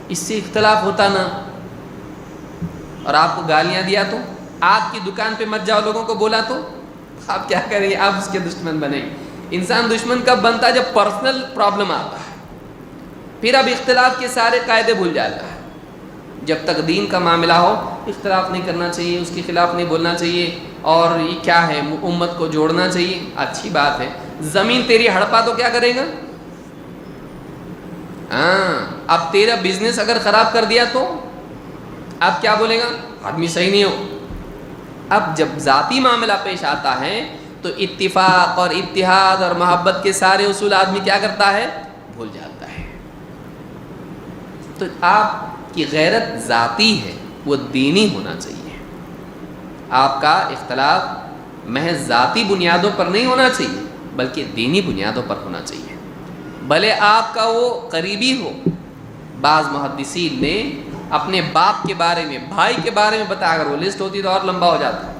اس سے اختلاف ہوتا نا، اور آپ کو گالیاں دیا تو، آپ کی دکان پہ مت جاؤ لوگوں کو بولا تو آپ کیا کریں گے؟ آپ اس کے دشمن بنیں گے۔ انسان دشمن کب بنتا ہے؟ جب پرسنل پرابلم آتا ہے، پھر اب اختلاف کے سارے قاعدے بھول جاتا ہے۔ جب تک دین کا معاملہ ہو اختلاف نہیں کرنا چاہیے، اس کے خلاف نہیں بولنا چاہیے، اور یہ کیا ہے امت کو جوڑنا چاہیے، اچھی بات ہے۔ زمین تیری ہڑپا تو کیا کرے گا؟ ہاں، اب تیرا بزنس اگر خراب کر دیا تو اب کیا بولے گا؟ آدمی صحیح نہیں ہو۔ اب جب ذاتی معاملہ پیش آتا ہے تو اتفاق اور اتحاد اور محبت کے سارے اصول آدمی کیا کرتا ہے؟ بھول جاتا ہے۔ تو آپ کی غیرت ذاتی ہے، وہ دینی ہونا چاہیے۔ آپ کا اختلاف محض ذاتی بنیادوں پر نہیں ہونا چاہیے بلکہ دینی بنیادوں پر ہونا چاہیے، بھلے آپ کا وہ قریبی ہو۔ بعض محدثین نے اپنے باپ کے بارے میں، بھائی کے بارے میں بتایا، اگر وہ لسٹ ہوتی تو اور لمبا ہو جاتا۔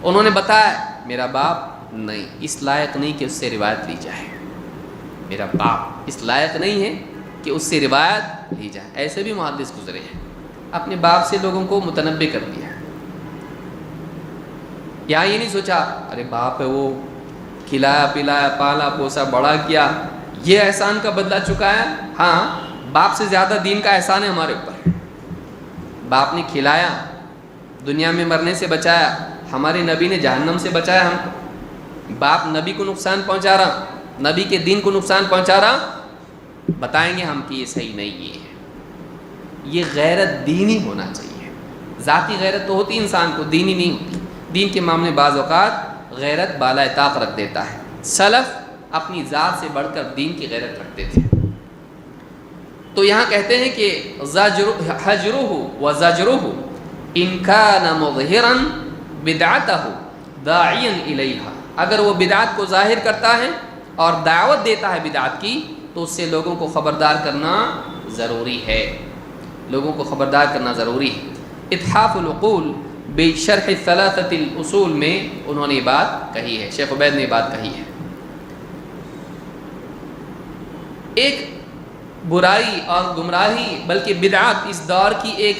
انہوں نے بتایا میرا باپ نہیں، اس لائق نہیں کہ اس سے روایت لی جائے، میرا باپ اس لائق نہیں ہے کہ اس سے روایت لی جائے۔ ایسے بھی محدث گزرے ہیں، اپنے باپ سے لوگوں کو متنبع کر دیا۔ یہاں یہ نہیں سوچا ارے باپ ہے وہ کھلایا پلایا پالا پوسا بڑا کیا، یہ احسان کا بدلہ چکایا۔ ہاں، باپ سے زیادہ دین کا احسان ہے ہمارے اوپر۔ باپ نے کھلایا، دنیا میں مرنے سے بچایا، ہمارے نبی نے جہنم سے بچایا ہم کو، باپ نبی کو نقصان پہنچا رہا، نبی کے دین کو نقصان پہنچا رہا، بتائیں گے ہم کہ یہ صحیح نہیں ہے۔ یہ غیرت دینی ہونا چاہیے۔ ذاتی غیرت تو ہوتی انسان کو، دینی نہیں ہوتی۔ دین کے معاملے بعض اوقات غیرت بالائے طاق رکھ دیتا ہے۔ سلف اپنی ذات سے بڑھ کر دین کی غیرت رکھتے تھے۔ تو یہاں کہتے ہیں کہ حجرہ و زجرہ ان کان مظہرا بدعتہ داعیا الیہا، اگر وہ بدعت کو ظاہر کرتا ہے اور دعوت دیتا ہے بدعت کی تو اس سے لوگوں کو خبردار کرنا ضروری ہے، لوگوں کو خبردار کرنا ضروری ہے۔ اتحاف العقول بشرح ثلاثۃ الاصول میں انہوں نے یہ بات کہی ہے، شیخ عبید نے یہ بات کہی ہے۔ ایک برائی اور گمراہی بلکہ بدعت اس دور کی ایک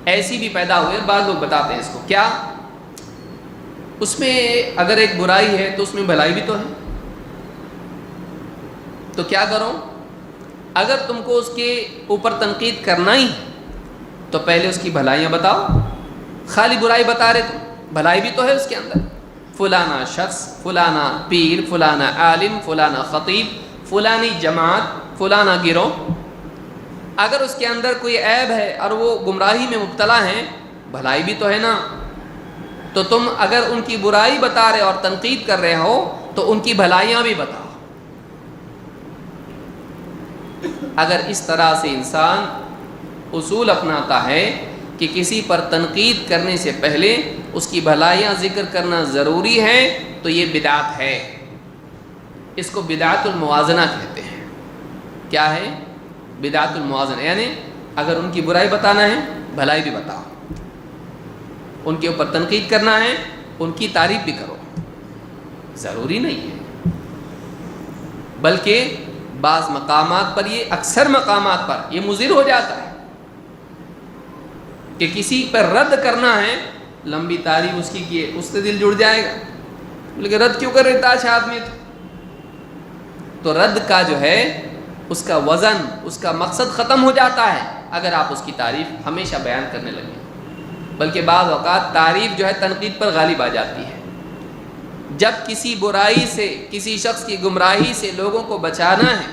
ایسی بھی پیدا ہوئی ہے، بعض لوگ بتاتے ہیں اس کو کیا، اس میں اگر ایک برائی ہے تو اس میں بھلائی بھی تو ہے، تو کیا کرو، اگر تم کو اس کے اوپر تنقید کرنا ہی تو پہلے اس کی بھلائیاں بتاؤ، خالی برائی بتا رہے تو بھلائی بھی تو ہے اس کے اندر، فلانا شخص، فلانا پیر، فلانا عالم، فلانا خطیب، فلانی جماعت، فلانا گروہ، اگر اس کے اندر کوئی عیب ہے اور وہ گمراہی میں مبتلا ہیں، بھلائی بھی تو ہے نا، تو تم اگر ان کی برائی بتا رہے اور تنقید کر رہے ہو تو ان کی بھلائیاں بھی بتاؤ۔ اگر اس طرح سے انسان اصول اپناتا ہے کہ کسی پر تنقید کرنے سے پہلے اس کی بھلائیاں ذکر کرنا ضروری ہے تو یہ بدعت ہے، اس کو بدعت الموازنہ کہتے ہیں۔ کیا ہے؟ بدعت الموازنہ، یعنی اگر ان کی برائی بتانا ہے بھلائی بھی بتاؤ، ان کے اوپر تنقید کرنا ہے ان کی تعریف بھی کرو، ضروری نہیں ہے، بلکہ بعض مقامات پر، یہ اکثر مقامات پر یہ مضر ہو جاتا ہے کہ کسی پر رد کرنا ہے، لمبی تعریف اس کی کیے، اس سے دل جڑ جائے گا، لیکن رد کیوں کر رہے تھا اچھا آدمی تو رد کا جو ہے اس کا وزن، اس کا مقصد ختم ہو جاتا ہے اگر آپ اس کی تعریف ہمیشہ بیان کرنے لگیں، بلکہ بعض اوقات تعریف جو ہے تنقید پر غالب آ جاتی ہے۔ جب کسی برائی سے، کسی شخص کی گمراہی سے لوگوں کو بچانا ہے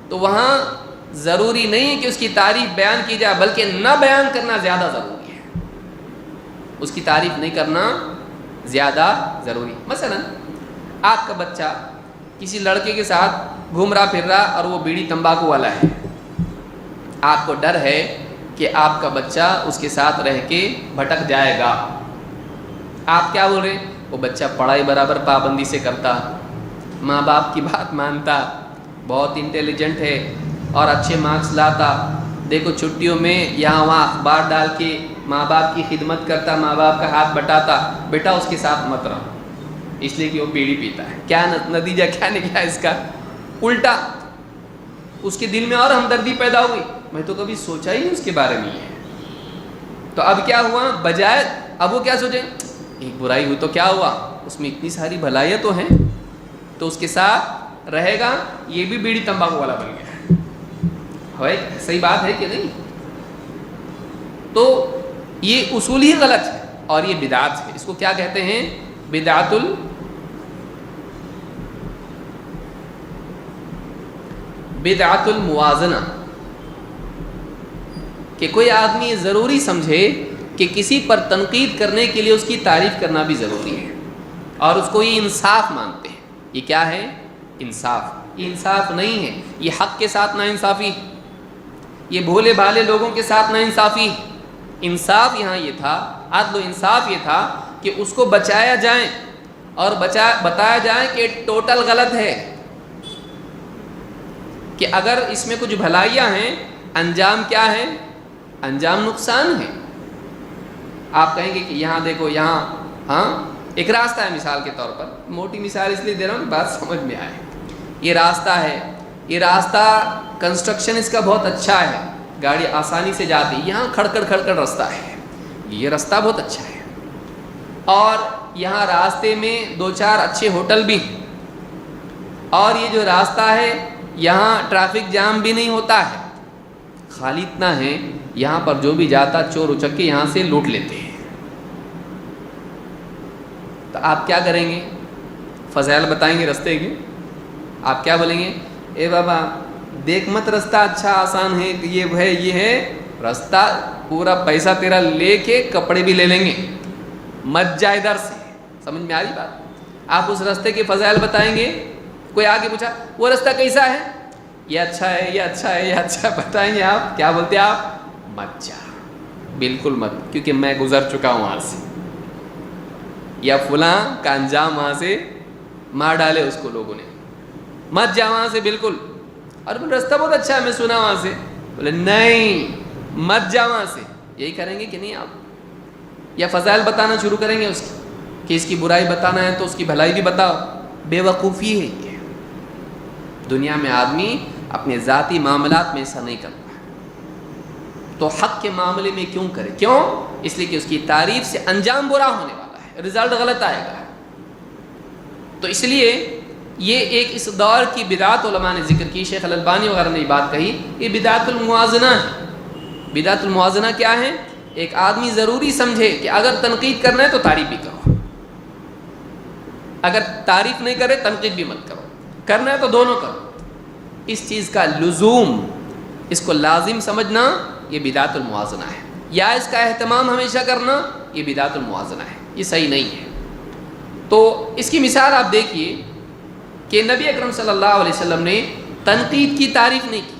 تو وہاں ضروری نہیں ہے کہ اس کی تعریف بیان کی جائے، بلکہ نہ بیان کرنا زیادہ ضروری ہے، اس کی تعریف نہیں کرنا زیادہ ضروری۔ مثلا آپ کا بچہ کسی لڑکے کے ساتھ گھوم رہا پھر رہا اور وہ بیڑی تمباکو والا ہے، آپ کو ڈر ہے کہ آپ کا بچہ اس کے ساتھ رہ کے بھٹک جائے گا، آپ کیا بول رہے ہیں؟ وہ بچہ پڑھائی برابر پابندی سے کرتا، ماں باپ کی بات مانتا، بہت انٹیلیجنٹ ہے اور اچھے مارکس لاتا، دیکھو چھٹیوں میں یہاں وہاں اخبار ڈال کے ماں باپ کی خدمت کرتا، ماں باپ کا ہاتھ بٹاتا، بیٹا اس کے ساتھ مت رہو اس لیے کہ وہ بیڑی پیتا ہے۔ کیا نتیجہ کیا نکلا اس کا؟ الٹا اس کے دل میں اور ہمدردی پیدا ہوئی، میں تو کبھی سوچا ہی نہیں اس کے بارے میں ہے، تو اب کیا ہوا، بجائے اب وہ کیا سوچے، ایک برائی ہوئی تو کیا ہوا، اس میں اتنی ساری بھلائیاں تو ہیں، تو اس کے ساتھ رہے گا، یہ بھی بیڑی تمباکو والا بن گیا ہے، صحیح بات ہے کہ نہیں؟ تو یہ اصول ہی غلط ہے اور یہ بدعت ہے، اس کو کیا کہتے ہیں؟ بدعت الموازنہ، کہ کوئی آدمی ضروری سمجھے کہ کسی پر تنقید کرنے کے لیے اس کی تعریف کرنا بھی ضروری ہے، اور اس کو یہ انصاف مانتے ہیں۔ یہ کیا ہے؟ انصاف۔ یہ انصاف نہیں ہے، یہ حق کے ساتھ نا انصافی، یہ بھولے بھالے لوگوں کے ساتھ نا انصافی۔ انصاف یہاں یہ تھا، عدل و انصاف یہ تھا کہ اس کو بچایا جائے اور بتایا جائے کہ ٹوٹل غلط ہے، کہ اگر اس میں کچھ بھلائیاں ہیں، انجام کیا ہے؟ انجام نقصان ہے۔ آپ کہیں گے کہ یہاں دیکھو، یہاں ہاں ایک راستہ ہے، مثال کے طور پر، موٹی مثال اس لیے دے رہا ہوں کہ بات سمجھ میں آئے، یہ راستہ ہے، یہ راستہ کنسٹرکشن اس کا بہت اچھا ہے، گاڑی آسانی سے جاتی، یہاں کھڑکڑ راستہ ہے، یہ راستہ بہت اچھا ہے، اور یہاں راستے میں دو چار اچھے ہوٹل بھی ہیں، اور یہ جو راستہ ہے یہاں ٹریفک جام بھی نہیں ہوتا ہے، خالی اتنا ہے یہاں پر جو بھی جاتا چور اچک کے یہاں سے لوٹ لیتے ہیں، تو آپ کیا کریں گے؟ فضائل بتائیں گے رستے کے. آپ کیا بولیں گے؟ اے بابا دیکھ مت رستہ اچھا آسان ہے، یہ ہے رستہ، پورا پیسہ تیرا لے کے کپڑے بھی لے لیں گے، مت جا ادھر سے. سمجھ میں آ رہی بات؟ آپ اس رستے کے فضائل بتائیں گے. کوئی آگے پوچھا وہ رستہ کیسا ہے؟ یہ اچھا ہے، یہ اچھا ہے، یہ اچھا. بتائیں گے آپ کیا بولتے ہیں؟ آپ مت جا، بالکل مت، کیونکہ میں گزر چکا ہوں وہاں سے، یا فلاں کا انجام وہاں سے مار ڈالے اس کو لوگوں نے. مت جا وہاں سے بالکل. اور بول رستہ بہت اچھا ہے، میں سنا وہاں سے. بولے نہیں مت جا وہاں سے. یہی کریں گے کہ نہیں آپ؟ یا فضائل بتانا شروع کریں گے اس کی، کہ اس کی برائی بتانا ہے تو اس کی بھلائی بھی بتاؤ. بے وقوفی ہے یہ. دنیا میں آدمی اپنے ذاتی معاملات میں ایسا نہیں کرتا، تو حق کے معاملے میں کیوں کرے؟ کیوں؟ اس لیے کہ اس کی تعریف سے انجام برا ہونے والا ہے، رزلٹ غلط آئے گا. تو اس لیے یہ ایک اس دور کی بدعت علماء نے ذکر کی، شیخ الالبانی وغیرہ نے یہ بات کہی، یہ بدعت الموازنہ ہے. بدعت الموازنہ کیا ہے؟ ایک آدمی ضروری سمجھے کہ اگر تنقید کرنا ہے تو تعریف بھی کرو، اگر تعریف نہیں کرے تنقید بھی مت کرو، کرنا ہے تو دونوں کرو. اس چیز کا لزوم، اس کو لازم سمجھنا، یہ بدعت الموازنہ ہے. یا اس کا اہتمام ہمیشہ کرنا، یہ بدعت الموازنہ ہے. یہ صحیح نہیں ہے. تو اس کی مثال آپ دیکھیے کہ نبی اکرم صلی اللہ علیہ وسلم نے تنقید کی تعریف نہیں کی.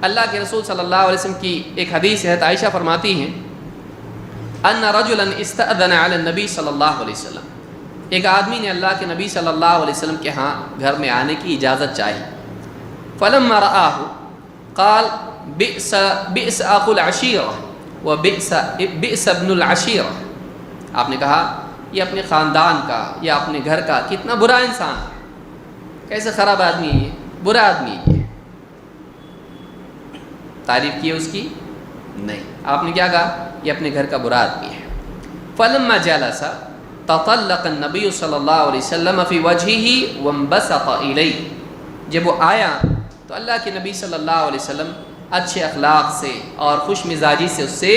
اللہ کے رسول صلی اللہ علیہ وسلم کی ایک حدیث ہے، عائشہ فرماتی ہیں ان رجلا استأذن علی النبی صلی اللہ علیہ وسلم، ایک آدمی نے اللہ کے نبی صلی اللہ علیہ وسلم کے ہاں گھر میں آنے کی اجازت چاہی. فلما رآہ قال بئس اخو العشیرہ وبئس ابن العشیرہ. آپ نے کہا یہ اپنے خاندان کا یا اپنے گھر کا کتنا برا انسان ہے، کیسے خراب آدمی ہے یہ، برا آدمی ہے یہ. تعریف کی ہے اس کی؟ نہیں. آپ نے کیا کہا؟ یہ اپنے گھر کا برا آدمی ہے. فلما جلس تطلق النبی صلی اللہ علیہ وسلم فی وجہہ وانبسط الیہ. جب وہ آیا تو اللہ کے نبی صلی اللہ علیہ وسلم اچھے اخلاق سے اور خوش مزاجی سے اس سے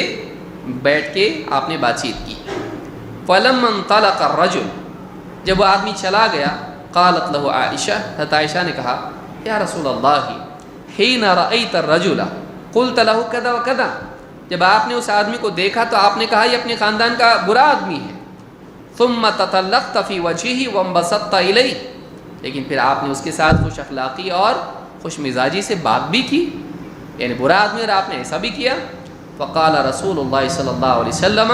بیٹھ کے آپ نے بات چیت کی. فلما انطلق الرجل، جب وہ آدمی چلا گیا، قالت له عائشہ، حضرت عائشہ نے کہا یا رسول اللہ حین رأیت الرجل قلت له کذا وکذا، جب آپ نے اس آدمی کو دیکھا تو آپ نے کہا یہ اپنے خاندان کا برا آدمی ہے. ثم تطلقت فی وجہہ وانبسطت الیہ، لیکن پھر آپ نے اس کے ساتھ خوش اخلاقی اور خوش مزاجی سے بات بھی کی، یعنی برا آدمی اور آپ نے ایسا بھی کیا. فقال رسول اللہ صلی اللہ علیہ وسلم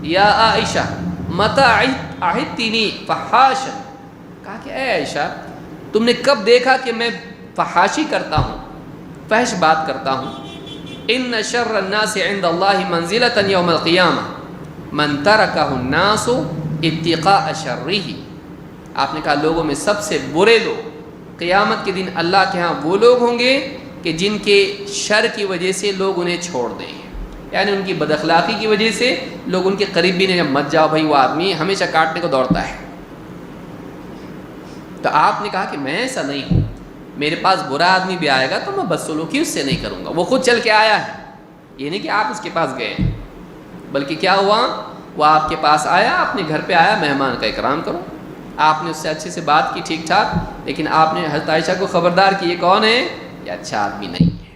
یا عائشہ متى عہدتنی فحاشا، کہا کہ اے عائشہ تم نے کب دیکھا کہ میں فحاشی کرتا ہوں، فحش بات کرتا ہوں. ان شر الناس عند اللہ منزلۃ یوم القیامہ من ترکہ الناس اتقاء شرہ. آپ نے کہا لوگوں میں سب سے برے لوگ قیامت کے دن اللہ کے ہاں وہ لوگ ہوں گے کہ جن کے شر کی وجہ سے لوگ انہیں چھوڑ دیں، یعنی ان کی بد اخلاقی کی وجہ سے لوگ ان کے قریب بھی نہیں. مت جاؤ بھائی، وہ آدمی ہمیشہ کاٹنے کو دوڑتا ہے. تو آپ نے کہا کہ میں ایسا نہیں ہوں، میرے پاس برا آدمی بھی آئے گا تو میں بدسلوکی اس سے نہیں کروں گا. وہ خود چل کے آیا ہے، یہ نہیں کہ آپ اس کے پاس گئے، بلکہ کیا ہوا، وہ آپ کے پاس آیا، اپنے گھر پہ آیا، مہمان کا اکرام کرو. آپ نے اس سے اچھے سے بات کی ٹھیک ٹھاک، لیکن آپ نے حضرت عائشہ کو خبردار کی یہ کون ہے، یہ اچھا آدمی نہیں ہے.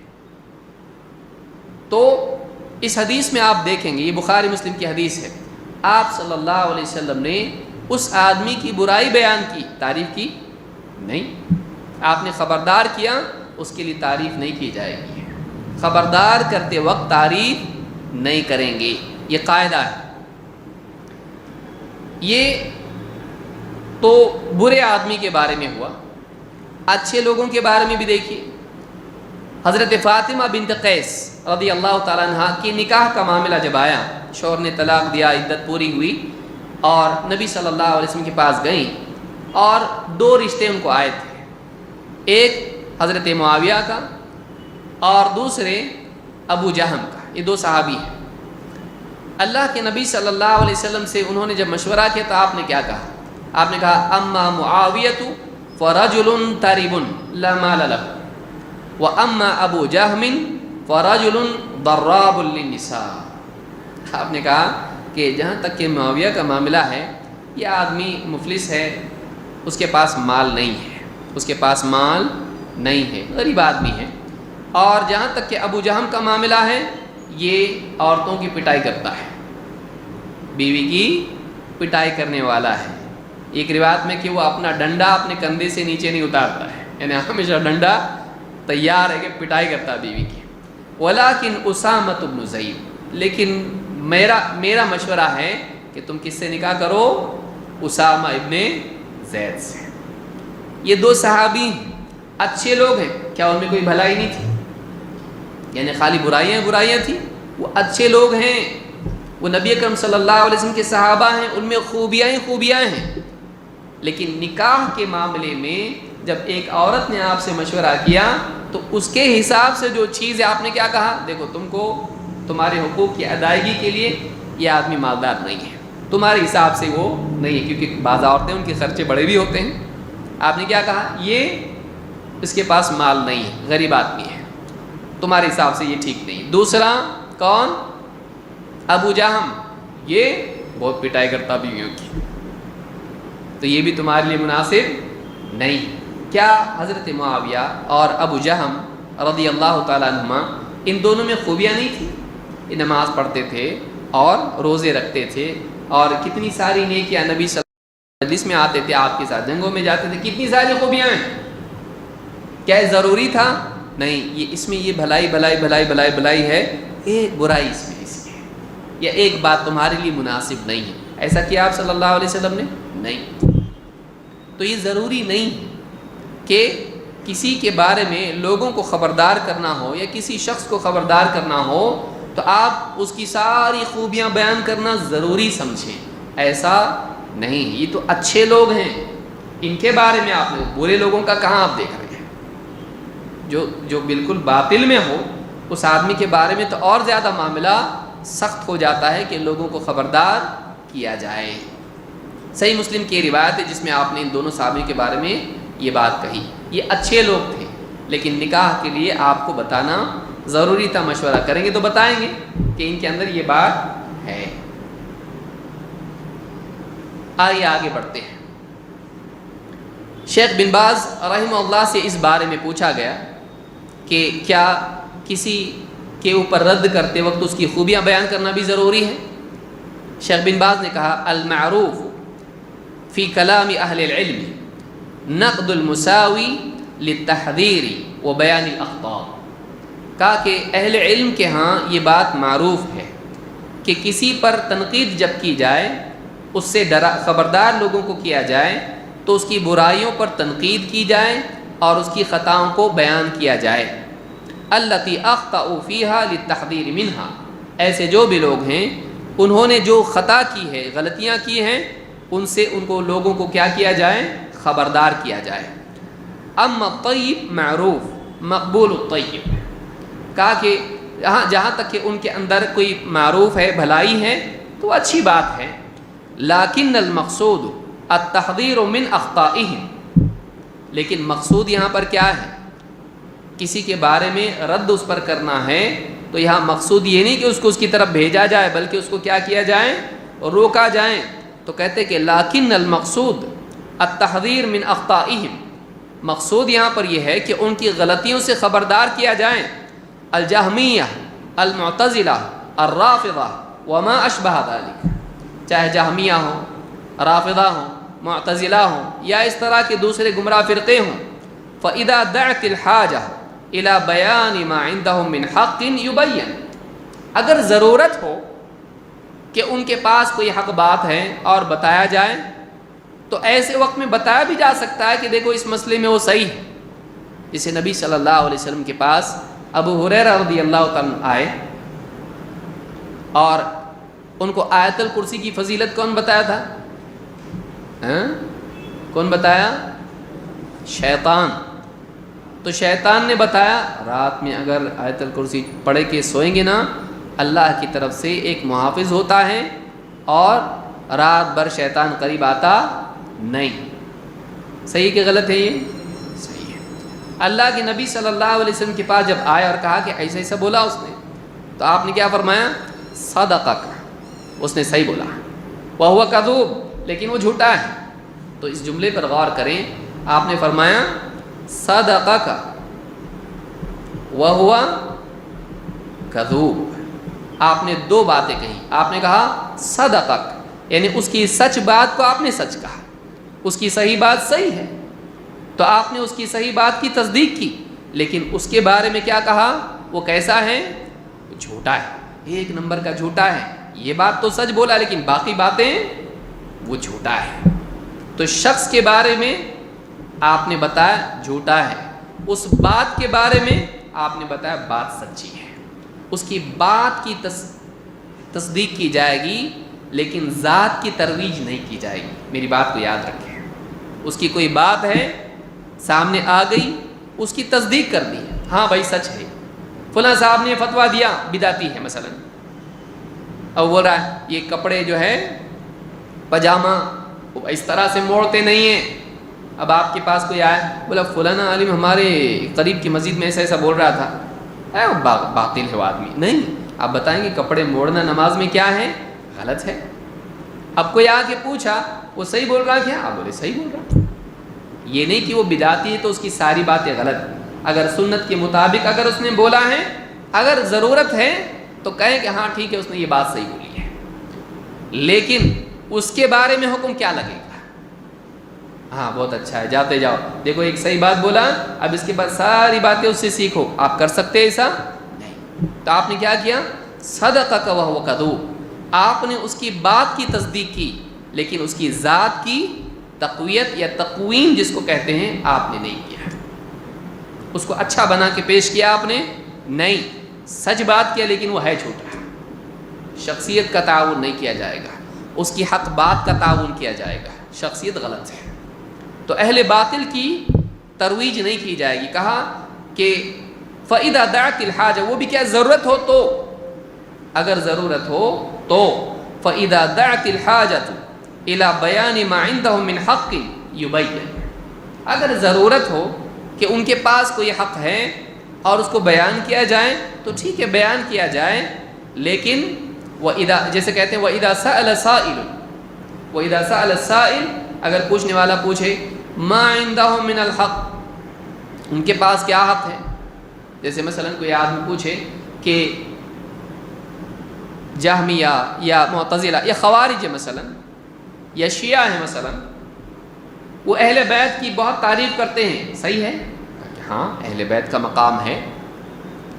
تو اس حدیث میں آپ دیکھیں گے، یہ بخاری مسلم کی حدیث ہے، آپ صلی اللہ علیہ وسلم نے اس آدمی کی برائی بیان کی، تعریف کی نہیں. آپ نے خبردار کیا، اس کے لیے تعریف نہیں کی جائے گی. خبردار کرتے وقت تعریف نہیں کریں گے، یہ قاعدہ ہے. یہ تو برے آدمی کے بارے میں ہوا. اچھے لوگوں کے بارے میں بھی دیکھیے. حضرت فاطمہ بنت قیس رضی اللہ تعالیٰ عنہ کی نکاح کا معاملہ جب آیا، شوہر نے طلاق دیا، عدت پوری ہوئی اور نبی صلی اللہ علیہ وسلم کے پاس گئیں، اور دو رشتے ان کو آئے تھے، ایک حضرت معاویہ کا اور دوسرے ابو جہم کا. یہ دو صحابی ہیں. اللہ کے نبی صلی اللہ علیہ وسلم سے انہوں نے جب مشورہ کیا تو آپ نے کیا کہا؟ آپ نے کہا اما معاویۃ فرجل ترب لا مال له واما ابو جہم فرجل ضراب للنساء. آپ نے کہا کہ جہاں تک کہ معاویہ کا معاملہ ہے، یہ آدمی مفلس ہے، اس کے پاس مال نہیں ہے، اس کے پاس مال نہیں ہے، غریب آدمی ہے، اور جہاں تک کہ ابو جہم کا معاملہ ہے، یہ عورتوں کی پٹائی کرتا ہے، بیوی کی پٹائی کرنے والا ہے۔ ایک روایت میں کہ وہ اپنا ڈنڈا اپنے کندھے سے نیچے نہیں اتارتا ہے، یعنی ہمیشہ ڈنڈا تیار ہے کہ پٹائی کرتا ہے بیوی کی۔ ولیکن اسامہ بن زید، لیکن میرا مشورہ ہے کہ تم کس سے نکاح کرو؟ اسامہ ابن زید سے۔ یہ دو صحابی اچھے لوگ ہیں، کیا ان میں کوئی بھلائی نہیں تھی؟ یعنی خالی برائیاں تھیں؟ وہ اچھے لوگ ہیں، وہ نبی اکرم صلی اللہ علیہ وسلم کے صحابہ ہیں، ان میں خوبیاں ہیں۔ لیکن نکاح کے معاملے میں جب ایک عورت نے آپ سے مشورہ کیا تو اس کے حساب سے جو چیز ہے، آپ نے کیا کہا؟ دیکھو تم کو تمہارے حقوق کی ادائیگی کے لیے یہ آدمی مالدار نہیں ہے، تمہارے حساب سے وہ نہیں ہے، کیونکہ بعض عورتیں ان کے خرچے بڑے بھی ہوتے ہیں۔ آپ نے کیا کہا؟ یہ اس کے پاس مال نہیں ہے، غریب آدمی ہے، تمہارے حساب سے یہ ٹھیک نہیں۔ دوسرا کون؟ ابو جہم، یہ بہت پٹائی کرتا بیویوں کی، تو یہ بھی تمہارے لیے مناسب نہیں۔ کیا حضرت معاویہ اور ابو جہم رضی اللہ تعالیٰ عنہما ان دونوں میں خوبیاں نہیں تھیں؟ یہ نماز پڑھتے تھے اور روزے رکھتے تھے، اور کتنی ساری نیکیاں، نبی صلی اللہ علیہ وسلم مجلس میں آتے تھے، آپ کے ساتھ جنگوں میں جاتے تھے، کتنی ساری خوبیاں ہیں۔ کیا یہ ضروری تھا؟ نہیں، یہ اس میں یہ بھلائی ہے، ایک برائی اس میں یا ایک بات تمہارے لیے مناسب نہیں ہے، ایسا کیا آپ صلی اللہ علیہ وسلم نے؟ نہیں۔ تو یہ ضروری نہیں کہ کسی کے بارے میں لوگوں کو خبردار کرنا ہو یا کسی شخص کو خبردار کرنا ہو تو آپ اس کی ساری خوبیاں بیان کرنا ضروری سمجھیں، ایسا نہیں۔ یہ تو اچھے لوگ ہیں، ان کے بارے میں آپ نے برے لوگوں کا کہاں آپ دیکھ رہے ہیں؟ جو بالکل باطل میں ہو اس آدمی کے بارے میں تو اور زیادہ معاملہ سخت ہو جاتا ہے کہ لوگوں کو خبردار کیا جائے۔ صحیح مسلم کی روایت ہے جس میں آپ نے ان دونوں صحابی کے بارے میں یہ بات کہی، یہ اچھے لوگ تھے، لیکن نکاح کے لیے آپ کو بتانا ضروری تھا۔ مشورہ کریں گے تو بتائیں گے کہ ان کے اندر یہ بات ہے۔ آگے بڑھتے ہیں۔ شیخ بن باز رحمہ اللہ سے اس بارے میں پوچھا گیا کہ کیا کسی کے اوپر رد کرتے وقت اس کی خوبیاں بیان کرنا بھی ضروری ہے؟ شیخ بن باز نے کہا المعروف فی کلام اہل العلم نقد المساوی للتحذیر و بیان الاخطاء۔ کہا کہ اہل علم کے ہاں یہ بات معروف ہے کہ کسی پر تنقید جب کی جائے، اس سے خبردار لوگوں کو کیا جائے تو اس کی برائیوں پر تنقید کی جائے اور اس کی خطاؤں کو بیان کیا جائے۔ التی اخطأوا فیہا للتحذیر منہا، ایسے جو بھی لوگ ہیں انہوں نے جو خطا کی ہے، غلطیاں کی ہیں، ان سے ان کو لوگوں کو کیا کیا جائے؟ خبردار کیا جائے۔ اما الطیب معروف مقبول الطیب، کہا کہ جہاں تک کہ ان کے اندر کوئی معروف ہے، بھلائی ہے، تو اچھی بات ہے، لیکن المقصود التحذیر من اخطائہم، لیکن مقصود یہاں پر کیا ہے؟ کسی کے بارے میں رد اس پر کرنا ہے تو یہاں مقصود یہ نہیں کہ اس کو اس کی طرف بھیجا جائے، بلکہ اس کو کیا کیا جائے؟ روکا جائے۔ تو کہتے کہ لیکن المقصود التحذیر من اخطائہم، مقصود یہاں پر یہ ہے کہ ان کی غلطیوں سے خبردار کیا جائے۔ الجہمیہ، المعتزلہ، الرافضہ وما اشبہ ذلک، چاہے جہمیہ ہوں، رافضہ ہوں، معتزلہ ہوں یا اس طرح کے دوسرے گمراہ فرقے ہوں، فَإِذَا دَعَتِ الْحَاجَةُ إِلَى بَيَانِ مَا عِنْدَهُمْ مِنْ حَقٍ يُبَيَّنْ، اگر ضرورت ہو کہ ان کے پاس کوئی حق بات ہے اور بتایا جائے تو ایسے وقت میں بتایا بھی جا سکتا ہے کہ دیکھو اس مسئلے میں وہ صحیح ہے۔ جسے نبی صلی اللہ علیہ وسلم کے پاس ابو ہریرہ رضی اللہ تعالیٰ آئے اور ان کو آیت الکرسی کی فضیلت کون بتایا تھا؟ کون بتایا؟ شیطان۔ تو شیطان نے بتایا رات میں اگر آیت الکرسی پڑھ کے سوئیں گے نا، اللہ کی طرف سے ایک محافظ ہوتا ہے اور رات بھر شیطان قریب آتا نہیں۔ صحیح کہ غلط ہے؟ یہ صحیح ہے۔ اللہ کے نبی صلی اللہ علیہ وسلم کے پاس جب آیا اور کہا کہ ایسا ایسا بولا اس نے، تو آپ نے کیا فرمایا؟ صدقک، اس نے صحیح بولا، وَهُوَ كَذُوب، لیکن وہ جھوٹا ہے۔ تو اس جملے پر غور کریں، آپ نے فرمایا صدقک وَهُوَ كَذُوب، آپ نے دو باتیں کہیں، آپ نے کہا صدقک یعنی اس کی سچ بات کو آپ نے سچ کہا، اس کی صحیح بات صحیح ہے، تو آپ نے اس کی صحیح بات کی تصدیق کی، لیکن اس کے بارے میں کیا کہا؟ وہ کیسا ہے؟ وہ جھوٹا ہے، ایک نمبر کا جھوٹا ہے۔ یہ بات تو سچ بولا لیکن باقی باتیں وہ جھوٹا ہے۔ تو شخص کے بارے میں آپ نے بتایا جھوٹا ہے، اس بات کے بارے میں آپ نے بتایا بات سچی ہے۔ اس کی بات کی تصدیق کی جائے گی لیکن ذات کی ترویج نہیں کی جائے گی۔ میری بات کو یاد رکھیں، اس کی کوئی بات ہے سامنے آ گئی، اس کی تصدیق کر دی، ہاں بھائی سچ ہے، فلاں صاحب نے فتویٰ دیا بدعتی ہے مثلا، اب بول رہا ہے یہ کپڑے جو ہے پاجامہ اس طرح سے موڑتے نہیں ہیں، اب آپ کے پاس کوئی آیا بولا فلانا عالم ہمارے قریب کی مسجد میں ایسا ایسا بول رہا تھا، باطل ہے وہ آدمی، نہیں آپ بتائیں گے کپڑے موڑنا نماز میں کیا ہے؟ غلط ہے۔ اب کوئی آ کے پوچھا وہ صحیح بول رہا کیا؟ آپ بولے صحیح بول رہا، یہ نہیں کہ وہ بدعتی ہے تو اس کی ساری باتیں غلط، اگر سنت کے مطابق اگر اس نے بولا ہے، اگر ضرورت ہے تو کہیں کہ ہاں ٹھیک ہے اس نے یہ بات صحیح بولی ہے، لیکن اس کے بارے میں حکم کیا لگے گا؟ ہاں بہت اچھا ہے جاتے جاؤ، دیکھو ایک صحیح بات بولا، اب اس کے بعد ساری باتیں اس سے سیکھو، آپ کر سکتے ایسا نہیں۔ تو آپ نے کیا کیا؟ صدقک وہو کذوب، آپ نے اس کی بات کی تصدیق کی لیکن اس کی ذات کی تقویت یا تقویم جس کو کہتے ہیں آپ نے نہیں کیا، اس کو اچھا بنا کے پیش کیا آپ نے نہیں، سچ بات کیا لیکن وہ ہے جھوٹا۔ شخصیت کا تعاون نہیں کیا جائے گا، اس کی حق بات کا تعاون کیا جائے گا، شخصیت غلط ہے۔ تو اہل باطل کی ترویج نہیں کی جائے گی، کہا کہ فَإِذَا دَعَتِ الْحَاجَةُ، وہ بھی کیا ضرورت ہو تو، اگر ضرورت ہو تو فَإِذَا دَعَتِ الْحَاجَةُ إِلَى بَيَانِ مَا عِنْدَهُ مِنْ حَقٍّ يُبَيِّنْ، اگر ضرورت ہو کہ ان کے پاس کوئی حق ہے اور اس کو بیان کیا جائے تو ٹھیک ہے بیان کیا جائے، لیکن وَإِذَا جیسے کہتے ہیں وَإِذَا سَأَلَ سَائِلٌ، وَإِذَا سَأَلَ السَّائِلُ اگر پوچھنے والا پوچھے مَا عِنْدَهُ مِنَ الْحَقِّ، ان کے پاس کیا حق ہے، جیسے مثلا کوئی آدمی پوچھے کہ جہمیہ یا معتزلہ یا خوارج مثلا یا شیعہ ہیں مثلا، وہ اہل بیت کی بہت تعریف کرتے ہیں، صحیح ہے؟ ہاں اہل بیت کا مقام ہے،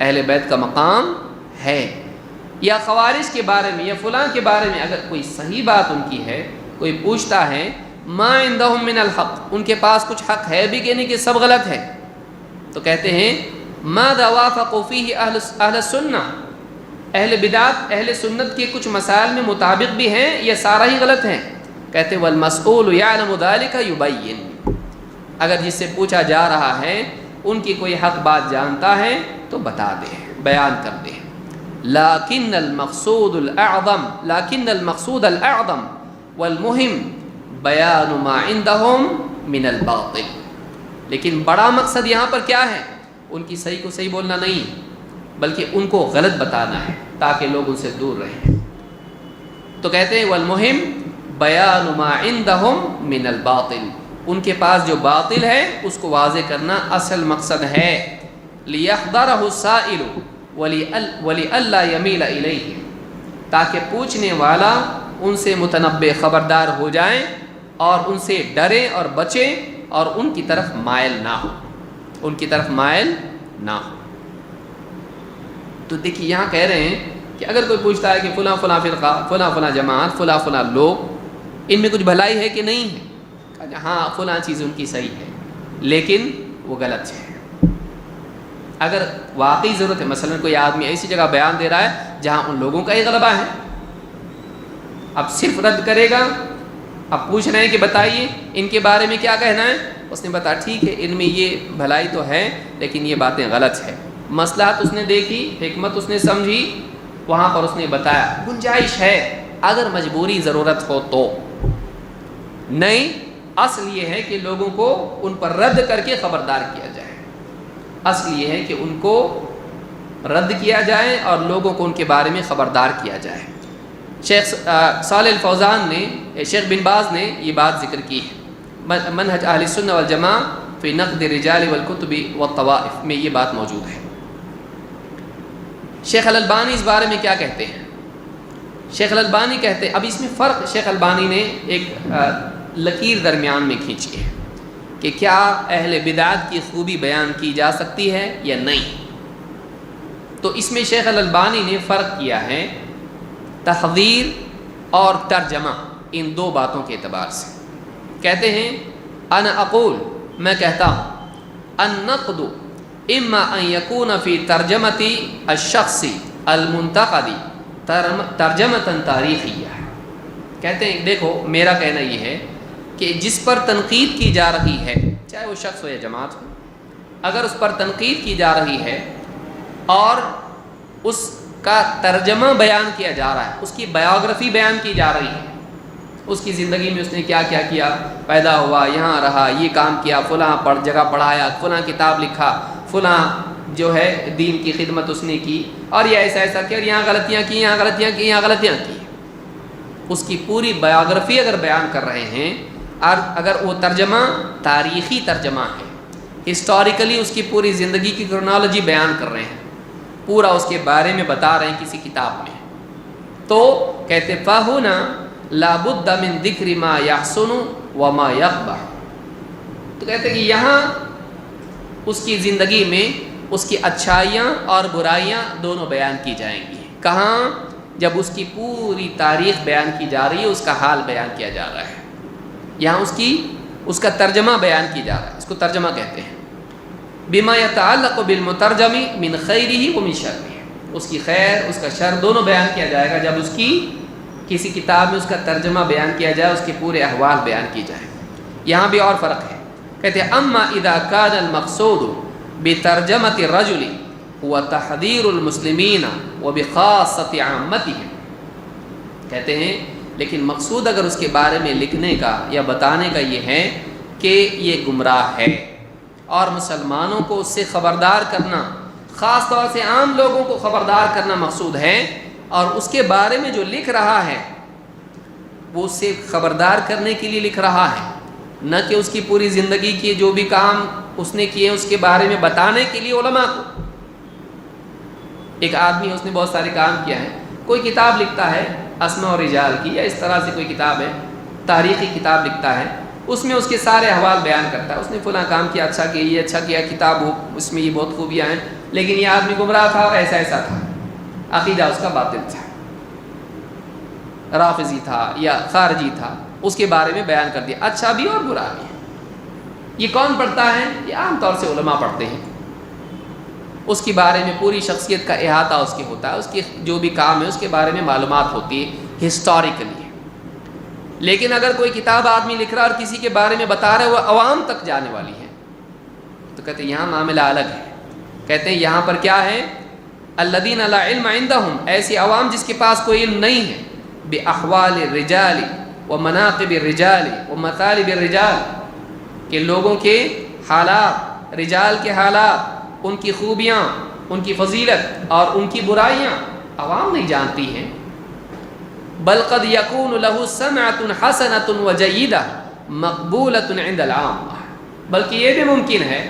اہل بیت کا مقام ہے، یا خوارج کے بارے میں یا فلاں کے بارے میں اگر کوئی صحیح بات ان کی ہے، کوئی پوچھتا ہے ما عندهم من الحق، ان کے پاس کچھ حق ہے بھی کہ نہیں کہ سب غلط ہے، تو کہتے ہیں ماذا وافقوا فیہ اہل السنہ، اہل بدعت اہل سنت کے کچھ مسائل میں مطابق بھی ہیں یا سارا ہی غلط ہیں، کہتے والمسئول یعلم ذلک یبین، اگر جس سے پوچھا جا رہا ہے ان کی کوئی حق بات جانتا ہے تو بتا دے، بیان کر دے، لیکن المقصود الاعظم والمہم بیان ما عندهم من الباطل، لیکن بڑا مقصد یہاں پر کیا ہے؟ ان کی صحیح کو صحیح بولنا نہیں بلکہ ان کو غلط بتانا ہے تاکہ لوگ ان سے دور رہیں۔ تو کہتے ہیں والمہم بیان ما عندهم من الباطل، ان کے پاس جو باطل ہے اس کو واضح کرنا اصل مقصد ہے، لیحذرہ السائل ولئلا یمیل الیہ، تاکہ پوچھنے والا ان سے متنبہ خبردار ہو جائیں اور ان سے ڈرے اور بچے اور ان کی طرف مائل نہ ہو، ان کی طرف مائل نہ ہو۔ تو دیکھیے یہاں کہہ رہے ہیں کہ اگر کوئی پوچھتا ہے کہ فلاں فلاں فرقہ، فلاں فلاں جماعت، فلاں فلاں لوگ، ان میں کچھ بھلائی ہے کہ نہیں ہے، کہ ہاں فلاں چیز ان کی صحیح ہے لیکن وہ غلط ہے۔ اگر واقعی ضرورت ہے، مثلا کوئی آدمی ایسی جگہ بیان دے رہا ہے جہاں ان لوگوں کا ہی غلبہ ہے، اب صرف رد کرے گا، اب پوچھ رہے ہیں کہ بتائیے ان کے بارے میں کیا کہنا ہے، اس نے بتایا ٹھیک ہے ان میں یہ بھلائی تو ہے لیکن یہ باتیں غلط ہے، مصلحت اس نے دیکھی، حکمت اس نے سمجھی، وہاں پر اس نے بتایا گنجائش ہے اگر مجبوری ضرورت ہو تو، نہیں اصل یہ ہے کہ لوگوں کو ان پر رد کر کے خبردار کیا جائے، اصل یہ ہے کہ ان کو رد کیا جائے اور لوگوں کو ان کے بارے میں خبردار کیا جائے۔ شیخ صالح الفوزان نے، شیخ بن باز نے یہ بات ذکر کی ہے، منہج اہل السنہ والجماعہ فی نقد الرجال والکتب والطوائف میں یہ بات موجود ہے۔ شیخ الالبانی اس بارے میں کیا کہتے ہیں؟ شیخ الالبانی کہتے ہیں، اب اس میں فرق شیخ البانی نے ایک لکیر درمیان میں کھینچی ہے کہ کیا اہل بدعت کی خوبی بیان کی جا سکتی ہے یا نہیں۔ تو اس میں شیخ الالبانی نے فرق کیا ہے تحذیر اور ترجمہ، ان دو باتوں کے اعتبار سے۔ کہتے ہیں انا اقول، میں کہتا ہوں، النقد اما ان یکون فی ترجمتی الشخص المنتقد ترجمۃ تاریخیہ۔ کہتے ہیں دیکھو میرا کہنا یہ ہے کہ جس پر تنقید کی جا رہی ہے، چاہے وہ شخص ہو یا جماعت ہو، اگر اس پر تنقید کی جا رہی ہے اور اس کا ترجمہ بیان کیا جا رہا ہے، اس کی بایوگرافی بیان کی جا رہی ہے، اس کی زندگی میں اس نے کیا کیا کیا، پیدا ہوا، یہاں رہا، یہ کام کیا، فلاں جگہ پڑھایا، فلاں کتاب لکھا، فلاں جو ہے دین کی خدمت اس نے کی، اور یہ ایسا ایسا کیا، اور یہاں غلطیاں کی، یہاں غلطیاں کی، یہاں غلطیاں کی، اس کی پوری بایوگرافی اگر بیان کر رہے ہیں، اور اگر وہ ترجمہ تاریخی ترجمہ ہے، ہسٹوریکلی اس کی پوری زندگی کی کرونالوجی بیان کر رہے ہیں، پورا اس کے بارے میں بتا رہے ہیں کسی کتاب میں، تو کہتے فَهُنَا لَا بُدَّ مِن ذِكْرِ مَا يَحْسُنُ وَمَا يَقْبَحُ۔ تو کہتے کہ یہاں اس کی زندگی میں اس کی اچھائیاں اور برائیاں دونوں بیان کی جائیں گی۔ کہاں؟ جب اس کی پوری تاریخ بیان کی جا رہی ہے، اس کا حال بیان کیا جا رہا ہے، یہاں اس کا ترجمہ بیان کی جا رہا ہے، اس کو ترجمہ کہتے ہیں۔ بما يتعلق بالمترجم من خیرہ ومن شرہ، اس کی خیر، اس کا شر دونوں بیان کیا جائے گا جب اس کی کسی کتاب میں اس کا ترجمہ بیان کیا جائے، اس کے پورے احوال بیان کی جائے۔ یہاں بھی اور فرق ہے، کہتے ہیں اما اذا كان المقصود بترجمۃ الرجل هو تحذير المسلمین وبخاصة عامتهم، کہتے ہیں لیکن مقصود اگر اس کے بارے میں لکھنے کا یا بتانے کا یہ ہے کہ یہ گمراہ ہے اور مسلمانوں کو اس سے خبردار کرنا، خاص طور سے عام لوگوں کو خبردار کرنا مقصود ہے، اور اس کے بارے میں جو لکھ رہا ہے وہ اس سے خبردار کرنے کے لیے لکھ رہا ہے، نہ کہ اس کی پوری زندگی کے جو بھی کام اس نے کیے اس کے بارے میں بتانے کے لیے علماء کو۔ ایک آدمی اس نے بہت سارے کام کیا ہے، کوئی کتاب لکھتا ہے اسماء و رجال کی، یا اس طرح سے کوئی کتاب ہے، تاریخی کتاب لکھتا ہے، اس میں اس کے سارے احوال بیان کرتا ہے، اس نے فلاں کام کیا، اچھا کیا، یہ اچھا کیا، کتاب ہو اس میں یہ بہت خوبیاں ہیں، لیکن یہ آدمی گمراہ تھا اور ایسا ایسا تھا، عقیدہ اس کا باطل تھا، رافضی تھا یا خارجی تھا، اس کے بارے میں بیان کر دیا، اچھا بھی اور برا بھی۔ یہ کون پڑھتا ہے؟ یہ عام طور سے علماء پڑھتے ہیں، اس کے بارے میں پوری شخصیت کا احاطہ اس کے ہوتا ہے، اس کے جو بھی کام ہے اس کے بارے میں معلومات ہوتی ہے ہسٹوریکلی۔ لیکن اگر کوئی کتاب آدمی لکھ رہا ہے اور کسی کے بارے میں بتا رہا ہے، وہ عوام تک جانے والی ہے، تو کہتے ہیں یہاں معاملہ الگ ہے۔ کہتے ہیں یہاں پر کیا ہے؟ الذین لا علم عندہم، ایسی عوام جس کے پاس کوئی علم نہیں ہے، باحوال الرجال ومناقب الرجال ومطالب الرجال، کہ لوگوں کے حالات، رجال کے حالات، ان کی خوبیاں، ان کی فضیلت اور ان کی برائیاں عوام نہیں جانتی ہیں۔ بل قد یکون له سمعۃ حسنۃ وجیدہ مقبولۃ عند العامہ، بلکہ یہ بھی ممکن ہے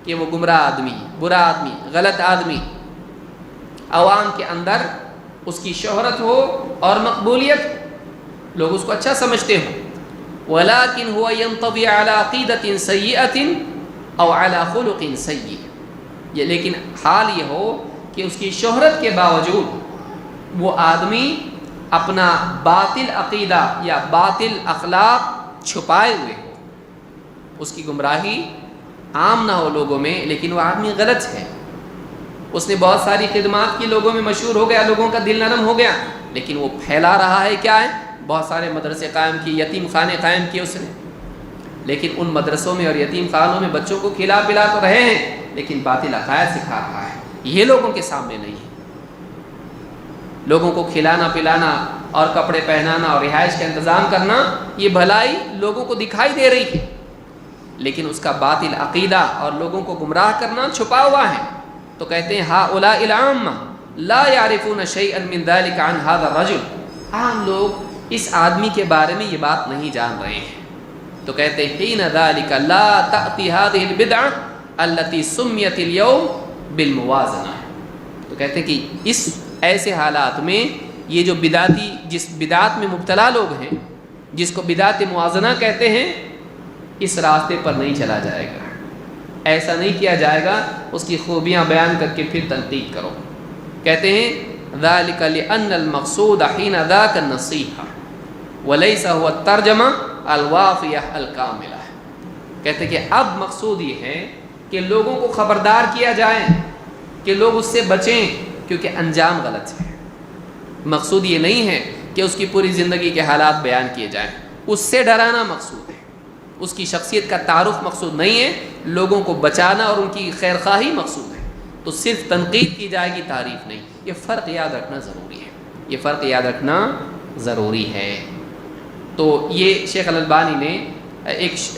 کہ وہ گمراہ آدمی، برا آدمی، غلط آدمی، عوام کے اندر اس کی شہرت ہو اور مقبولیت، لوگ اس کو اچھا سمجھتے ہوں، ولكن هو ينطوي على عقیدۃ سیئۃ او على خلق سیئ، یہ لیکن حال یہ ہو کہ اس کی شہرت کے باوجود وہ آدمی اپنا باطل عقیدہ یا باطل اخلاق چھپائے ہوئے ہو، اس کی گمراہی عام نہ ہو لوگوں میں، لیکن وہ آدمی غلط ہے، اس نے بہت ساری خدمات کی، لوگوں میں مشہور ہو گیا، لوگوں کا دل نرم ہو گیا، لیکن وہ پھیلا رہا ہے کیا ہے؟ بہت سارے مدرسے قائم کیے، یتیم خانے قائم کیے اس نے، لیکن ان مدرسوں میں اور یتیم خانوں میں بچوں کو کھلا پلا تو رہے ہیں، لیکن باطل عقائد سکھا رہا ہے، یہ لوگوں کے سامنے نہیں ہے۔ لوگوں کو کھلانا پلانا اور کپڑے پہنانا اور رہائش کا انتظام کرنا، یہ بھلائی لوگوں کو دکھائی دے رہی ہے، لیکن اس کا باطل عقیدہ اور لوگوں کو گمراہ کرنا چھپا ہوا ہے۔ تو کہتے ہیں ہؤلاء العامہ لا يعرفون شيئا من ذلك عن هذا الرجل، عام لوگ اس آدمی کے بارے میں یہ بات نہیں جان رہے ہیں، تو کہتے ہیں حین ذالک لا تأتی هذه البدعة التي سميت اليوم بالموازنہ، تو کہتے ہیں کہ اس ایسے حالات میں یہ جو بدعتی جس بدعات میں مبتلا لوگ ہیں، جس کو بدعت موازنہ کہتے ہیں، اس راستے پر نہیں چلا جائے گا، ایسا نہیں کیا جائے گا، اس کی خوبیاں بیان کر کے پھر تنقید کرو۔ کہتے ہیں ذالک لأن المقصود حین ذاک النصیحہ ولیس هو الترجمہ الوافیہ الکاملہ، کہتے ہیں کہ اب مقصود یہ ہے کہ لوگوں کو خبردار کیا جائے کہ لوگ اس سے بچیں، کیونکہ انجام غلط ہے۔ مقصود یہ نہیں ہے کہ اس کی پوری زندگی کے حالات بیان کیے جائیں، اس سے ڈرانا مقصود ہے، اس کی شخصیت کا تعارف مقصود نہیں ہے، لوگوں کو بچانا اور ان کی خیر خواہی مقصود ہے، تو صرف تنقید کی جائے گی، تعریف نہیں۔ یہ فرق یاد رکھنا ضروری ہے، یہ فرق یاد رکھنا ضروری ہے۔ تو یہ شیخ الالبانی نے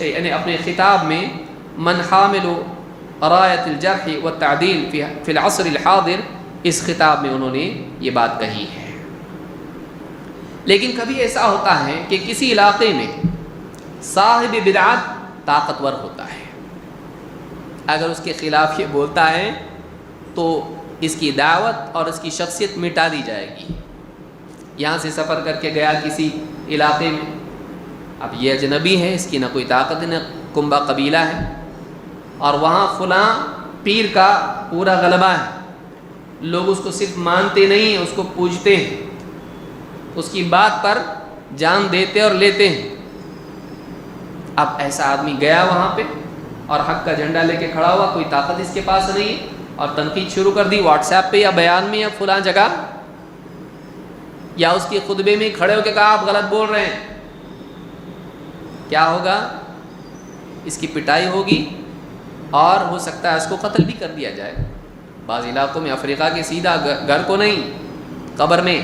یعنی اپنے خطاب میں من حامل رایت الجرح والتعدیل فی العصر الحاضر، اس خطاب میں انہوں نے یہ بات کہی ہے۔ لیکن کبھی ایسا ہوتا ہے کہ کسی علاقے میں صاحب بدعت طاقتور ہوتا ہے، اگر اس کے خلاف یہ بولتا ہے تو اس کی دعوت اور اس کی شخصیت مٹا دی جائے گی۔ یہاں سے سفر کر کے گیا کسی علاقے میں، اب یہ اجنبی ہے، اس کی نہ کوئی طاقت نہ کنبہ قبیلہ ہے، اور وہاں فلاں پیر کا پورا غلبہ ہے، لوگ اس کو صرف مانتے نہیں ہیں، اس کو پوجتے ہیں، اس کی بات پر جان دیتے اور لیتے ہیں۔ اب ایسا آدمی گیا وہاں پہ اور حق کا جھنڈا لے کے کھڑا ہوا، کوئی طاقت اس کے پاس نہیں ہے، اور تنقید شروع کر دی واٹس ایپ پہ یا بیان میں یا فلاں جگہ، یا اس کے خطبے میں کھڑے ہو کے کہا آپ غلط بول رہے ہیں، کیا ہوگا؟ اس کی پٹائی ہوگی، اور ہو سکتا ہے اس کو قتل بھی کر دیا جائے۔ بعض علاقوں میں افریقہ کے سیدھا گھر کو نہیں، قبر میں،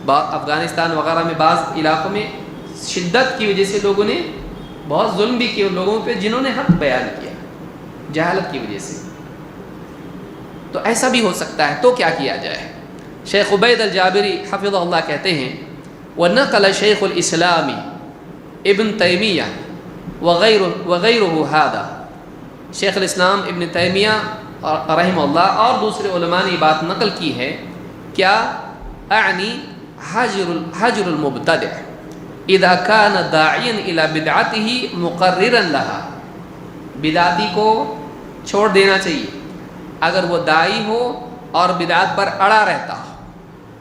افغانستان وغیرہ میں بعض علاقوں میں شدت کی وجہ سے لوگوں نے بہت ظلم بھی کیے لوگوں پہ جنہوں نے حق بیان کیا، جہالت کی وجہ سے۔ تو ایسا بھی ہو سکتا ہے، تو کیا کیا جائے؟ شیخ عبید الجابری حفظہ اللہ کہتے ہیں وَنَقَلَ شیخ الاسلام ابن تیمیہ وغیرہ ہذا، شیخ الاسلام ابن تیمیہ رحمہ اللہ اور دوسرے علماء نے بات نقل کی ہے، کیا؟ اعنی حجر المبتدع اذا كان داعیا الى بدعته مقررا لها، بدعتی کو چھوڑ دینا چاہیے اگر وہ داعی ہو اور بدعت پر اڑا رہتا ہو،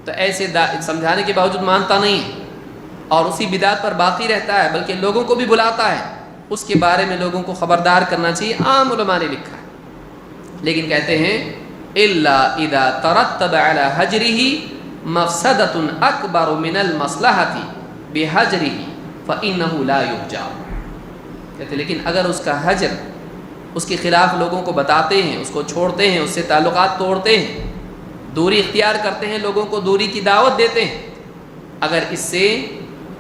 تو ایسے سمجھانے کے باوجود مانتا نہیں اور اسی بدعت پر باقی رہتا ہے، بلکہ لوگوں کو بھی بلاتا ہے، اس کے بارے میں لوگوں کو خبردار کرنا چاہیے۔ عام علماء نے لکھا ہے، لیکن کہتے ہیں الا اذا ترتب على حجره مفسدۃ اکبر من المصلحۃ بحجرہ فانہ لا یحجر، کہتے ہیں لیکن اگر اس کا حجر، اس کے خلاف لوگوں کو بتاتے ہیں، اس کو چھوڑتے ہیں، اس سے تعلقات توڑتے ہیں، دوری اختیار کرتے ہیں، لوگوں کو دوری کی دعوت دیتے ہیں، اگر اس سے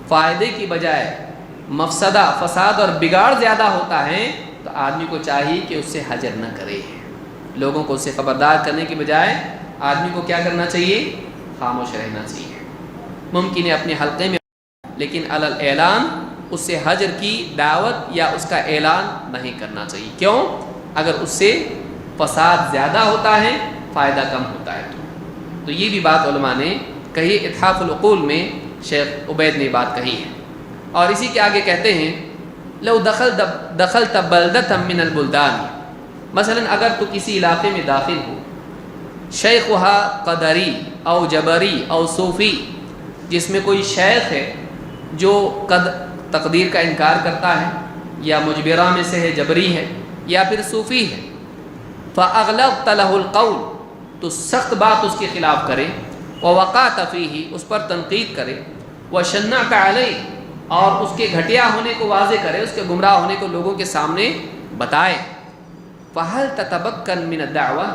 فائدے کی بجائے مفسدہ، فساد اور بگاڑ زیادہ ہوتا ہے، تو آدمی کو چاہیے کہ اس سے حجر نہ کرے، لوگوں کو اس سے خبردار کرنے کی بجائے آدمی کو کیا کرنا چاہیے؟ خاموش رہنا چاہیے۔ ممکن ہے اپنے حلقے میں، لیکن علی الاعلان اس سے حجر کی دعوت یا اس کا اعلان نہیں کرنا چاہیے۔ کیوں؟ اگر اس سے فساد زیادہ ہوتا ہے، فائدہ کم ہوتا ہے۔ تو یہ بھی بات علماء نے کہی، اتحاف العقول میں شیخ عبید نے بات کہی ہے۔ اور اسی کے آگے کہتے ہیں لو دخلت بلدۃ من البلدان، مثلا اگر تو کسی علاقے میں داخل ہو، شیخها قدری او جبری او صوفی، جس میں کوئی شیخ ہے جو تقدیر کا انکار کرتا ہے، یا مجبرہ میں سے ہے، جبری ہے، یا پھر صوفی ہے، فاغلظت له القول، تو سخت بات اس کے خلاف کرے، ووقعت فیہ، اس پر تنقید کرے، وشنعت علیہ، اور اس کے گھٹیا ہونے کو واضح کرے، اس کے گمراہ ہونے کو لوگوں کے سامنے بتائے، فہل تتمکن من الدعوہ،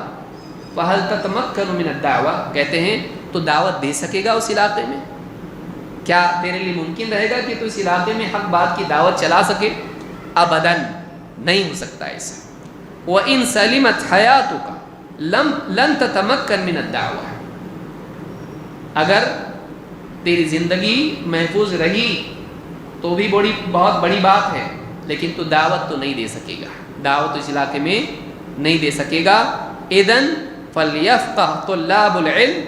فہل تتمکن من الدعوہ، کہتے ہیں تو دعوت دے سکے گا اس علاقے میں؟ کیا تیرے لیے ممکن رہے گا کہ تو اس علاقے میں حق بات کی دعوت چلا سکے؟ ابداً نہیں ہو سکتا ایسا۔ وَإِن سَلِمَتْ حَيَاتُكَ لَن تَتَمَكَّن مِّنَ الدَّعْوَةِ، اگر تیری زندگی محفوظ رہی تو بھی بہت بڑی بات ہے، لیکن تو دعوت تو نہیں دے سکے گا، دعوت اس علاقے میں نہیں دے سکے گا۔ اذن فلیفقہ طلاب العلم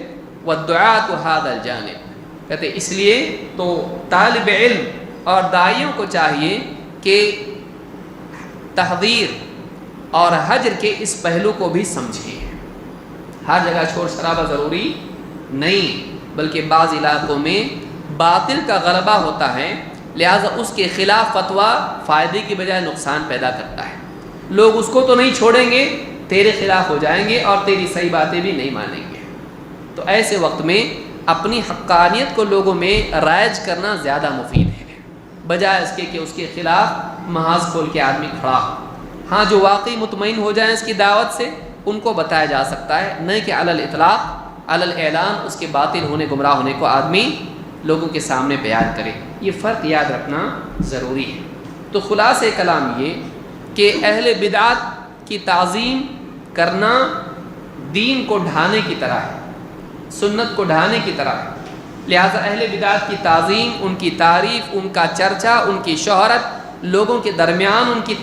والدعاة هذا الجانب، کہتے اس لیے تو طالب علم اور داعیوں کو چاہیے کہ تحذیر اور حجر کے اس پہلو کو بھی سمجھیں۔ ہر جگہ شور شرابہ ضروری نہیں، بلکہ بعض علاقوں میں باطل کا غلبہ ہوتا ہے، لہٰذا اس کے خلاف فتویٰ فائدے کی بجائے نقصان پیدا کرتا ہے۔ لوگ اس کو تو نہیں چھوڑیں گے، تیرے خلاف ہو جائیں گے اور تیری صحیح باتیں بھی نہیں مانیں گے۔ تو ایسے وقت میں اپنی حقانیت کو لوگوں میں رائج کرنا زیادہ مفید ہے، بجائے اس کے کہ اس کے خلاف محاذ کھول کے آدمی کھڑا ہو۔ ہاں جو واقعی مطمئن ہو جائیں اس کی دعوت سے، ان کو بتایا جا سکتا ہے، نہیں کہ علی الاطلاق علی الاعلان اس کے باطل ہونے گمراہ ہونے کو آدمی لوگوں کے سامنے بیان کرے۔ یہ فرق یاد رکھنا ضروری ہے۔ تو خلاصہ کلام یہ کہ اہل بدعت کی تعظیم کرنا دین کو ڈھانے کی طرح ہے، سنت کو ڈھانے کی طرح ہے، لہذا اہل بدعت کی تعظیم، ان کی تعریف، ان کا چرچا، ان کی شہرت، لوگوں کے درمیان ان کی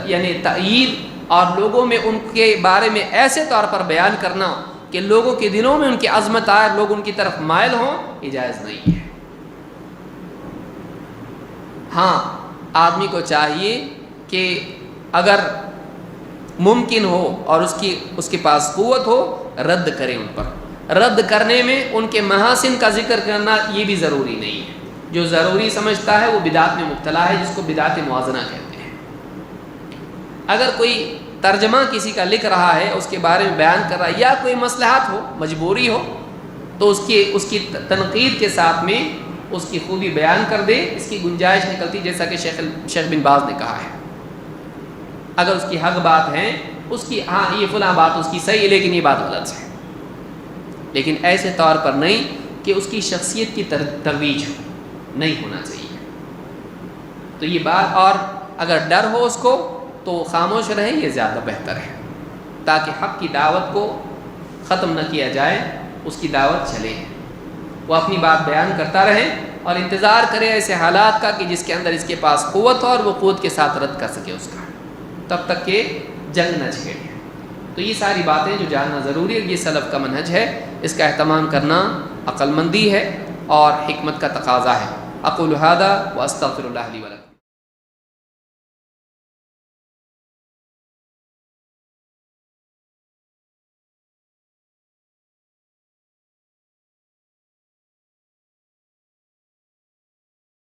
یعنی تائید اور لوگوں میں ان کے بارے میں ایسے طور پر بیان کرنا کہ لوگوں کے دلوں میں ان کی عظمت آئے، لوگ ان کی طرف مائل ہوں، یہ جائز نہیں ہے۔ ہاں آدمی کو چاہیے کہ اگر ممکن ہو اور اس کے پاس قوت ہو، رد کرے ان پر۔ رد کرنے میں ان کے محاسن کا ذکر کرنا یہ بھی ضروری نہیں ہے۔ جو ضروری سمجھتا ہے وہ بدعت میں مبتلا ہے، جس کو بدعت موازنہ کہتے ہیں۔ اگر کوئی ترجمہ کسی کا لکھ رہا ہے، اس کے بارے میں بیان کر رہا ہے، یا کوئی مصلحت ہو، مجبوری ہو، تو اس کی تنقید کے ساتھ میں اس کی خوبی بیان کر دے، اس کی گنجائش نکلتی، جیسا کہ شیخ بن باز نے کہا ہے۔ اگر اس کی حق بات ہے، اس کی ہاں یہ فلاں بات اس کی صحیح ہے لیکن یہ بات غلط ہے، لیکن ایسے طور پر نہیں کہ اس کی شخصیت کی ترویج ہو، نہیں ہونا چاہیے۔ تو یہ بات، اور اگر ڈر ہو اس کو تو خاموش رہے، یہ زیادہ بہتر ہے، تاکہ حق کی دعوت کو ختم نہ کیا جائے، اس کی دعوت چلے، وہ اپنی بات بیان کرتا رہے اور انتظار کرے ایسے حالات کا کہ جس کے اندر اس کے پاس قوت ہو اور وہ قوت کے ساتھ رد کر سکے اس کا، تب تک کہ جنگ نہ چھیڑے۔ تو یہ ساری باتیں جو جاننا ضروری ہے، یہ سلف کا منہج ہے، اس کا اہتمام کرنا عقل مندی ہے اور حکمت کا تقاضا ہے۔ اقول ھذا واستغفر اللہ لی ولکم۔